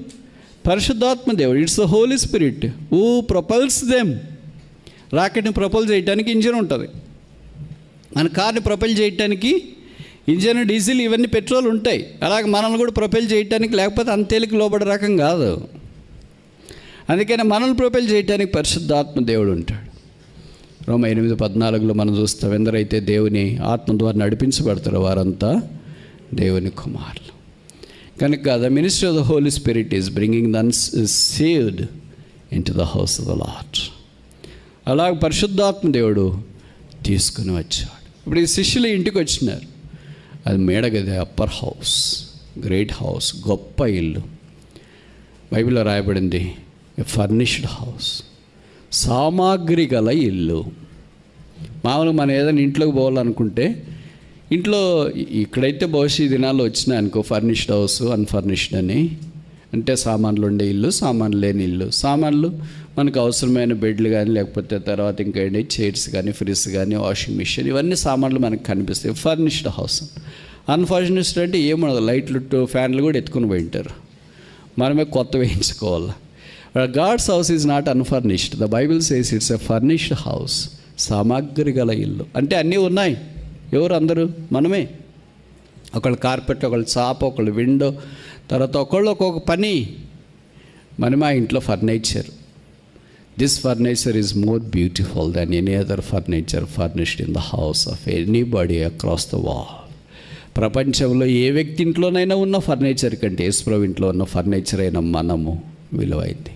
Speaker 1: పరిశుద్ధాత్మ దేవుడు. It's the Holi spirit who propels them. రాకెట్ని ప్రొపల్ చేయడానికి ఇంజిన్ ఉంటుంది, మన కార్ని ప్రొపల్ చేయడానికి ఇంజన్, డీజిల్, ఇవన్నీ పెట్రోల్ ఉంటాయి. అలాగే మనల్ని కూడా ప్రొపైల్ చేయడానికి, లేకపోతే అంతేలికి లోబడే రకం కాదు. అందుకని మనల్ని ప్రొపైల్ చేయడానికి పరిశుద్ధాత్మ దేవుడు ఉంటాడు. రోమా 8:14 మనం చూస్తాం, ఎందరైతే దేవుని ఆత్మ ద్వారా నడిపించబడతారో వారంతా దేవుని కుమారులు. కనుక the ministry of the Holi Spirit is bringing the saved in to the house of the Lord. అలాగే పరిశుద్ధాత్మ దేవుడు తీసుకుని వచ్చాడు. ఇప్పుడు ఈ శిష్యులు ఇంటికి వచ్చినారు. అది మేడగది, అప్పర్ హౌస్, గ్రేట్ హౌస్, గొప్ప ఇల్లు. బైబిల్లో రాయబడింది ఫర్నిష్డ్ హౌస్, సామాగ్రి గల ఇల్లు. మామూలుగా మనం ఏదైనా ఇంట్లోకి పోవాలనుకుంటే, ఇంట్లో ఇక్కడైతే బహుశా ఈ దినాల్లో వచ్చినాయి అనుకో, ఫర్నిష్డ్ హౌస్, అన్ఫర్నిష్డ్ అని. అంటే సామాన్లు ఉండే ఇల్లు, సామాన్లు లేని ఇల్లు. సామాన్లు మనకు అవసరమైన బెడ్లు కానీ, లేకపోతే తర్వాత ఇంకా ఏంటి చైర్స్ కానీ, ఫ్రిడ్జ్ కానీ, వాషింగ్ మిషన్, ఇవన్నీ సామాన్లు మనకు కనిపిస్తాయి. Furnished house. అన్ఫర్నిష్డ్ అంటే ఏమన్నది, లైట్లు, ఫ్యాన్లు కూడా ఎత్తుకుని పోయింటారు, మనమే కొత్త వేయించుకోవాలి. God's house is not unfurnished. The Bible says it's a furnished house, సామాగ్రి గల ఇల్లు. అంటే అన్నీ ఉన్నాయి. ఎవరు? అందరూ మనమే. ఒకళ్ళు కార్పెట్, ఒకళ్ళు చాప, ఒకళ్ళు విండో, తర్వాత ఒకళ్ళు ఒక్కొక్క పని. మనమే ఆ ఇంట్లో furniture. This furniture is more beautiful than any other furniture furnished in the house of anybody across the wall. ప్రపంచంలో ఏ వ్యక్తి ఇంట్లోనైనా ఉన్న ఫర్నిచర్ కంటే యేసుప్రభు ఇంట్లో ఉన్న ఫర్నిచర్ అయిన మనము విలువైంది.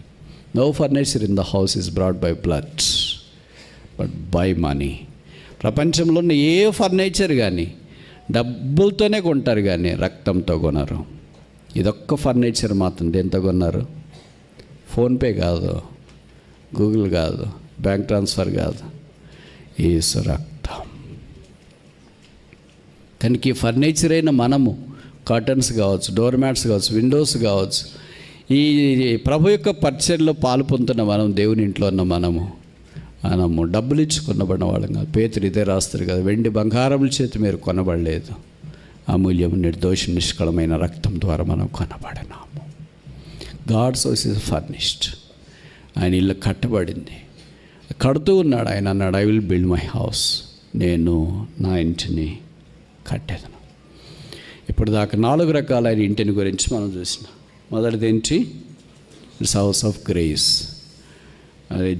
Speaker 1: No furniture in the house is brought by blood but by money. ప్రపంచంలో ఉన్న ఏ ఫర్నిచర్ కానీ డబ్బులతోనే కొంటారు, కానీ రక్తంతో కొనరు. ఇదొక్క ఫర్నిచర్ మాత్రం దేంతో కొన్నారు? ఫోన్పే కాదు, గూగుల్ కాదు, బ్యాంక్ ట్రాన్స్ఫర్ కాదు, యేసు రక్తం. కనుక ఈ ఫర్నిచర్ అయిన మనము, కర్టన్స్ కావచ్చు, డోర్ మ్యాట్స్ కావచ్చు, విండోస్ కావచ్చు, ఈ ప్రభు యొక్క పరిచర్లో పాలు పొందుతున్న మనం, దేవుని ఇంట్లో ఉన్న మనము డబ్బులు ఇచ్చి కొనబడిన వాళ్ళం కాదు. పేతురు ఇదే రాస్తారు కదా, వెండి బంగారముల చేతి మీరు కొనబడలేదు, అమూల్యము నిర్దోష నిష్కళమైన రక్తం ద్వారా మనం కొనబడినాము. God's house is furnished. ఆయన ఇల్లు కట్టబడింది, కడుతూ ఉన్నాడు. ఆయన అన్నాడు, I will build my house, నేను నా ఇంటిని కట్టేదను. ఇప్పుడు దాకా 4 రకాలైన ఇంటిని గురించి మనం చూసినాం. మొదటిది ఏంటి? ఇట్స్ హౌస్ ఆఫ్ గ్రేస్, అది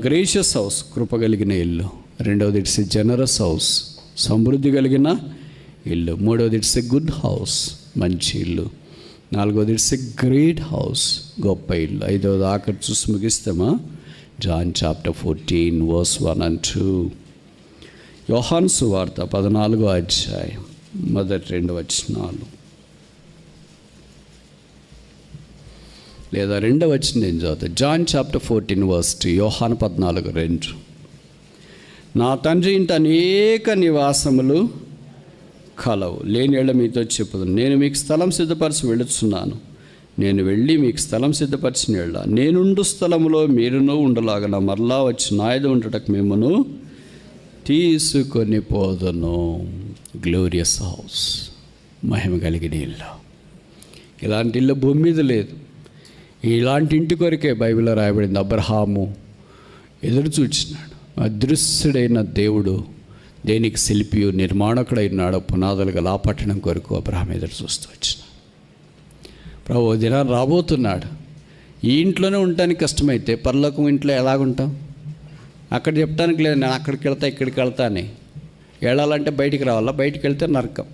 Speaker 1: గ్రేషియస్ హౌస్, కృప కలిగిన ఇల్లు. రెండవది ఇట్స్ ఎ జనరస్ హౌస్, సమృద్ధి కలిగిన ఇల్లు. మూడవది ఇట్స్ ఎ గుడ్ హౌస్, మంచి ఇల్లు. నాలుగవది ఇట్స్ ఎ గ్రేట్ హౌస్, గొప్ప ఇల్లు. ఐదవది ఆఖరి చూసి ముగిస్తామా? John chapter 14 verse 1 and 2. యోహాను సువార్త 14వ అధ్యాయం మొదటి 2 వచనాలు, లేదా 2వ వచనం నేను చదువుతా. John chapter 14 verse 2. యోహాను 14:2. నా తండ్రి ఇంట అనేక నివాసములు కలవు, లేని ఏళ్ళ మీతో చెప్పుదు. నేను మీకు స్థలం సిద్ధపరచి వెళుతున్నాను. నేను వెళ్ళి మీకు స్థలం సిద్ధపరిచిన ఏళ్ళ నేనుండు స్థలములో మీరును ఉండలాగన మరలా వచ్చి నాయదు ఉండటకు మిమ్మను తీసుకొని పోదును. గ్లోరియస్ హౌస్, మహిమ కలిగిన ఇల్లు. ఇలాంటి ఇల్లు భూమి మీద లేదు. ఇలాంటి ఇంటి కొరికే బైబిల్లో రాయబడింది. అబ్రహాము ఎదురు చూచినాడు. అదృశ్యుడైన దేవుడు, దేనికి శిల్పియు నిర్మాణకుడైనాడు, పునాదులు గల ఆ పట్టణం కొరకు అబ్రహాం ఎదురు చూస్తూ వచ్చినాడు. ప్రభు దినాన్ని రాబోతున్నాడు. ఈ ఇంట్లోనే ఉండటానికి కష్టమైతే పరలోకం ఇంట్లో ఎలాగుంటాం? అక్కడ చెప్పడానికి లేదు నేను అక్కడికి వెళ్తా ఇక్కడికి వెళ్తా అని. వెళ్ళాలంటే బయటికి రావాలా, బయటికి వెళ్తే నరకం.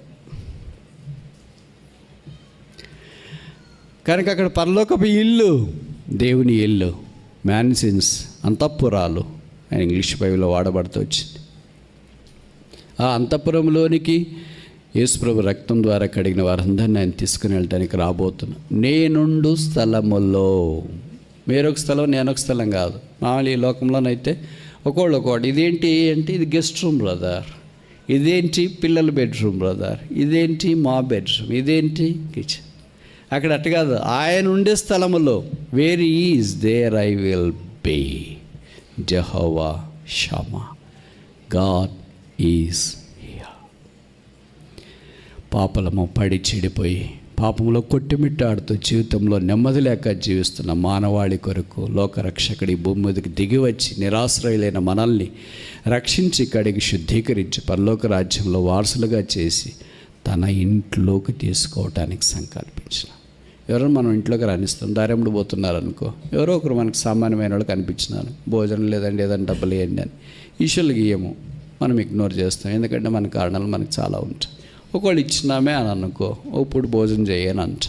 Speaker 1: కనుక అక్కడ పరలోకపు ఇల్లు, దేవుని ఇల్లు, మ్యాన్సిన్స్, అంతఃపురాలు అని ఇంగ్లీష్ బైబిల్లో వాడబడుతూ వచ్చింది. ఆ అంతఃపురంలోనికి యేసుప్రభు రక్తం ద్వారా కడిగిన వారందరినీ ఆయన తీసుకుని వెళ్ళడానికి రాబోతున్నా. నేనుండు స్థలములో, వేరొక స్థలం నేనొక స్థలం కాదు. మామూలు ఈ లోకంలోనైతే ఒకటి ఇదేంటి అంటే ఇది గెస్ట్ రూమ్ బ్రదర్, ఇదేంటి పిల్లల బెడ్రూమ్ బ్రదర్, ఇదేంటి మా బెడ్రూమ్, ఇదేంటి కిచెన్. అక్కడ అట్ట కాదు. ఆయన ఉండే స్థలములో where is there I will be. Jehovah Shammah, God is here. పాపలము పడి చెడిపోయి పాపంలో కొట్టుమిట్టాడుతూ జీవితంలో నెమ్మది లేక జీవిస్తున్న మానవాళి కొరకు లోకరక్షకుడి భూమి మీదకి దిగి వచ్చి నిరాశ్రయులైన మనల్ని రక్షించి కడిగి శుద్ధీకరించి పరలోక రాజ్యంలో వారసులుగా చేసి తన ఇంట్లోకి తీసుకోవటానికి సంకల్పించిన. ఎవరైనా మనం ఇంట్లోకి రాణిస్తాం, దారెంబడి పోతున్నారనుకో, ఎవరో ఒకరు మనకు సామాన్యమైన వాళ్ళు కనిపించినారు, భోజనం లేదండి ఏదంటే డబ్బులు వేయండి అని. ఈశ్వరులకి ఇయ్యము, మనం ఇగ్నోర్ చేస్తాం. ఎందుకంటే మన కారణాలు మనకు చాలా ఉంటాయి. ఒకళ్ళు ఇచ్చినామే అని అనుకో, ఇప్పుడు భోజనం చేయని అంట.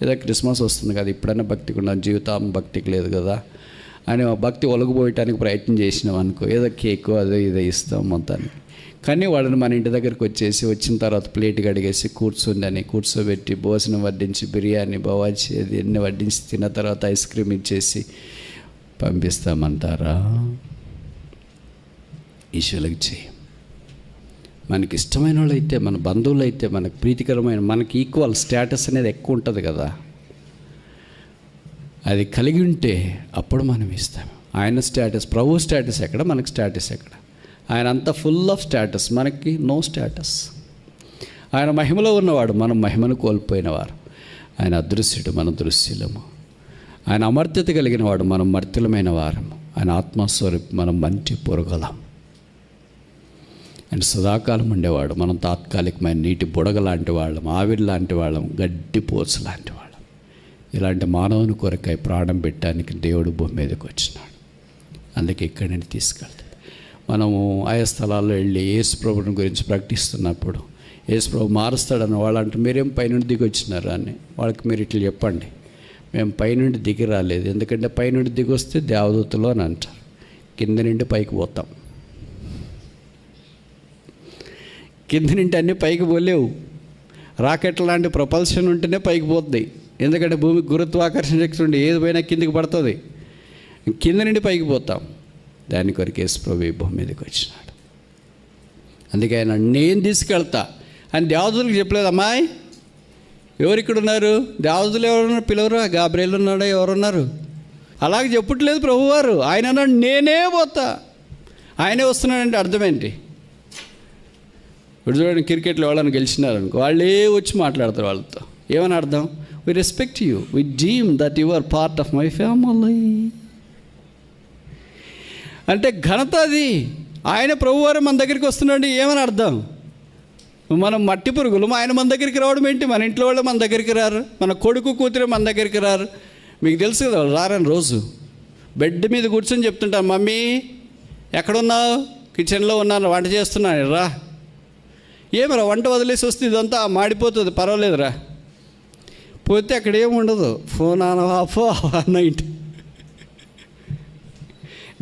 Speaker 1: ఏదో క్రిస్మస్ వస్తుంది కదా, ఇప్పుడైనా భక్తికి ఉన్నాం, జీవితం భక్తికి లేదు కదా అని భక్తి ఒలగబోయటానికి ప్రయత్నం చేసినాం అనుకో, ఏదో కేకు అదో ఇదో ఇస్తాం మొత్తానికి. కానీ వాళ్ళని మన ఇంటి దగ్గరికి వచ్చిన తర్వాత ప్లేట్ కడిగేసి కూర్చోబెట్టి భోజనం వడ్డించి బిర్యానీ బవాచి అది ఎన్ని వడ్డించి తిన్న తర్వాత ఐస్ క్రీమ్ ఇచ్చేసి పంపిస్తామంటారా? ఈశ్వరులకు చేయి. మనకి ఇష్టమైన వాళ్ళు అయితే, మన బంధువులు అయితే, మనకు ప్రీతికరమైన, మనకి ఈక్వల్ స్టేటస్ అనేది ఎక్కువ ఉంటుంది కదా, అది కలిగి ఉంటే అప్పుడు మనం ఇస్తాం. ఆయన స్టేటస్, ప్రభు స్టేటస్ ఎక్కడ, మనకి స్టేటస్ ఎక్కడ? ఆయన అంతా ఫుల్ ఆఫ్ స్టేటస్, మనకి నో స్టేటస్. ఆయన మహిమలో ఉన్నవాడు, మనం మహిమను కోల్పోయినవారు. ఆయన అదృశ్యుడు, మనం దృశ్యులము. ఆయన అమర్త్యత కలిగిన వాడు, మనం మర్త్యులమైన వారము. ఆయన ఆత్మస్వరూపి, మనం మంచి పొరగలం. ఆయన సదాకాలం ఉండేవాడు, మనం తాత్కాలికమైన నీటి బుడగ లాంటి వాళ్ళం, ఆవిరి లాంటి వాళ్ళం, గడ్డి పోచు లాంటి వాళ్ళం. ఇలాంటి మానవుని కొరకై ప్రాణం పెట్టడానికి దేవుడు భూమి మీదకి వచ్చినాడు. అందుకే ఇక్కడి నుండి తీసుకెళ్తాడు. మనము ఆయా స్థలాల్లో వెళ్ళి యేసుప్రభుని గురించి ప్రకటిస్తున్నప్పుడు యేసుప్రభు మారుస్తాడని వాళ్ళు అంటే, మీరేం పైనుండి దిగి వచ్చినారు అని వాళ్ళకి మీరు ఇట్లా చెప్పండి, మేము పైనుండి దిగి రాలేదు. ఎందుకంటే పైనుండి దిగి వస్తే దేవదూతలు అని అంటారు, కింద నుండి పైకి పోతాం. కింద నుండి అన్నీ పైకి పోలేవు. రాకెట్ లాంటి ప్రపల్షన్ ఉంటేనే పైకి పోతుంది. ఎందుకంటే భూమికి గురుత్వాకర్షణ శక్తి ఉండి ఏది పోయినా కిందికి పడుతుంది. కింద నుండి పైకి పోతాం. దాని కొరకు యేసుప్రభు ఈ భూమి మీదకి వచ్చినాడు. అందుకే ఆయన నేను తీసుకెళ్తా అని దేవదూతలకు చెప్పలేదు. అమ్మాయి ఎవరు ఇక్కడ ఉన్నారు, దేవదూతలు ఎవరున్నారు, పిలవరు, గాబ్రియల్ ఉన్నాడా, ఎవరున్నారు, అలాగే చెప్పట్లేదు ప్రభువారు. ఆయన అన్నాడు నేనే పోతా. ఆయనే వస్తున్నాడంటే అర్థం ఏంటి? ఇప్పుడు చూడండి, క్రికెట్లో వాళ్ళని గెలిచినారనుకో, వాళ్ళే వచ్చి మాట్లాడతారు వాళ్ళతో. ఏమని అర్థం? We respect you, we deem that you are part of my family. అంటే ఘనత అది. ఆయన ప్రభువారు మన దగ్గరికి వస్తున్నాడు ఏమని అర్థం? మనం మట్టి పురుగులు, ఆయన మన దగ్గరికి రావడం ఏంటి? మన ఇంట్లో వాళ్ళు మన దగ్గరికి రారు, మన కొడుకు కూతురు మన దగ్గరికి రారు. మీకు తెలుసు కదా, వాళ్ళు రారని రోజు బెడ్ మీద కూర్చొని చెప్తుంటారు, మమ్మీ ఎక్కడున్నావు? కిచెన్లో ఉన్నాను, వంట చేస్తున్నాను, రా. ఏమరా వంట వదిలేసి వస్తే ఇదంతా మాడిపోతుంది, పర్వాలేదురా. పోతే అక్కడ ఏముండదు, ఫోన్ ఆనవాఫో నైట్,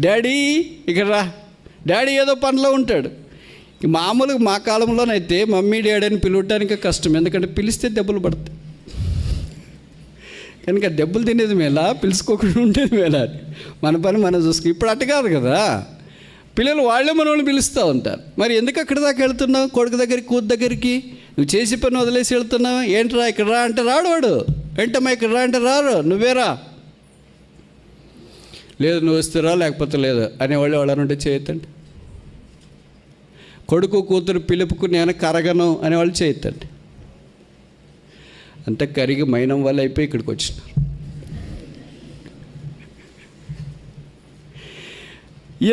Speaker 1: డాడీ ఇక్కడ రా, డాడీ ఏదో పనిలో ఉంటాడు. మామూలుగా మా కాలంలోనైతే మమ్మీ డాడీ అని పిలవటానికి కష్టం, ఎందుకంటే పిలిస్తే దెబ్బలు పడతాయి. కనుక దెబ్బలు తినేది మేలా, పిలుచుకోకుండా ఉండేది మేలా. మన పని మనం చూసుకు. ఇప్పుడు అట్ట కాదు కదా, పిల్లలు వాళ్ళే మనల్ని పిలుస్తూ ఉంటారు. మరి ఎందుకు అక్కడి దాకా వెళ్తున్నావు? కొడుకు దగ్గరికి, కూతురు దగ్గరికి నువ్వు చేసి పని వదిలేసి వెళ్తున్నావు. ఏంట్రా ఇక్కడ రా అంటే రాడు వాడు. ఏంటమ్మా ఇక్కడ రా అంటే రారు, నువ్వేరా. లేదు నువ్వు వస్తే రా, లేకపోతే లేదు అనేవాళ్ళు వాళ్ళని ఉంటే చేయొద్దండి. కొడుకు కూతురు పిలుపుకు నేను కరగను అనేవాళ్ళు చేయొద్దండి. అంతే కరిగి మైనం వల్ల అయిపోయి ఇక్కడికి వచ్చినారు.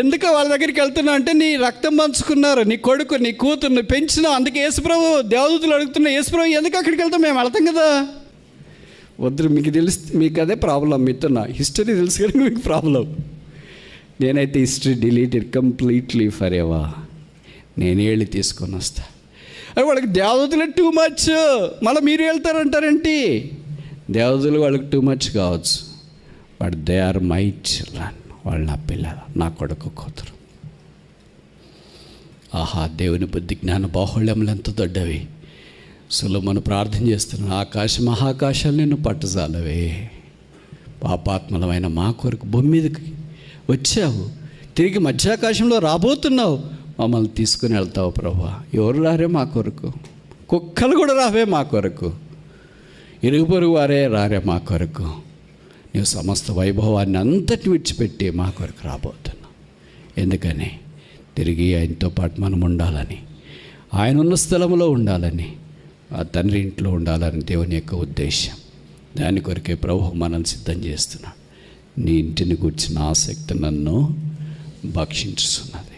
Speaker 1: ఎందుకు వాళ్ళ దగ్గరికి వెళ్తున్నావు అంటే, నీ రక్తం పంచుకున్నారు, నీ కొడుకు నీ కూతుర్ని పెంచినావు. అందుకే యేసుప్రభు దేవదూతలు అడుగుతున్నా, యేసుప్రభు ఎందుకు అక్కడికి వెళ్తాం? మేము వెళ్తాం కదా. వద్దు, మీకు తెలుసు, మీకు అదే ప్రాబ్లం. మీతో నా హిస్టరీ తెలుసు కానీ మీకు ప్రాబ్లం. నేనైతే history deleted completely for ever. నేనే వెళ్ళి తీసుకొని వస్తా. అది వాళ్ళకి దేవదూతలే టూ మచ్. మళ్ళీ మీరు వెళ్తారంటారేంటి? దేవదూతలు వాళ్ళకి టూ మచ్ కావచ్చు, but they are my children. వాళ్ళు నా పిల్లలు, నా కొడుకు కూతురు. ఆహా, దేవుని బుద్ధి జ్ఞాన బాహుళ్యములు ఎంత దొడ్డవి. సొలొమోను ప్రార్థన చేస్తున్నాను, ఆకాశ మహాకాశాలు నిన్ను పట్టుజాలవే. పాపాత్మలమైన మా కొరకు భూమి మీదకి వచ్చావు, తిరిగి మధ్యాకాశంలో రాబోతున్నావు, మమ్మల్ని తీసుకుని వెళ్తావు ప్రభువా. ఎవరు రారే మా కొరకు? కుక్కలు కూడా రావే మా కొరకు, ఇరుగు పొరుగు వారే రారే మా కొరకు. నీవు సమస్త వైభవాన్ని అంతటి విడిచిపెట్టి మా కొరకు రాబోతున్నావు. ఎందుకని? తిరిగి ఆయనతో పాటు మనం ఉండాలని, ఆయన ఉన్న స్థలంలో ఉండాలని, ఆ తండ్రి ఇంట్లో ఉండాలని దేవుని యొక్క ఉద్దేశం. దాని కొరకే ప్రభువు మనల్ని సిద్ధం చేస్తున్నాడు. నీ ఇంటిని కూర్చున్న ఆసక్తి నన్ను భక్షించుతున్నది.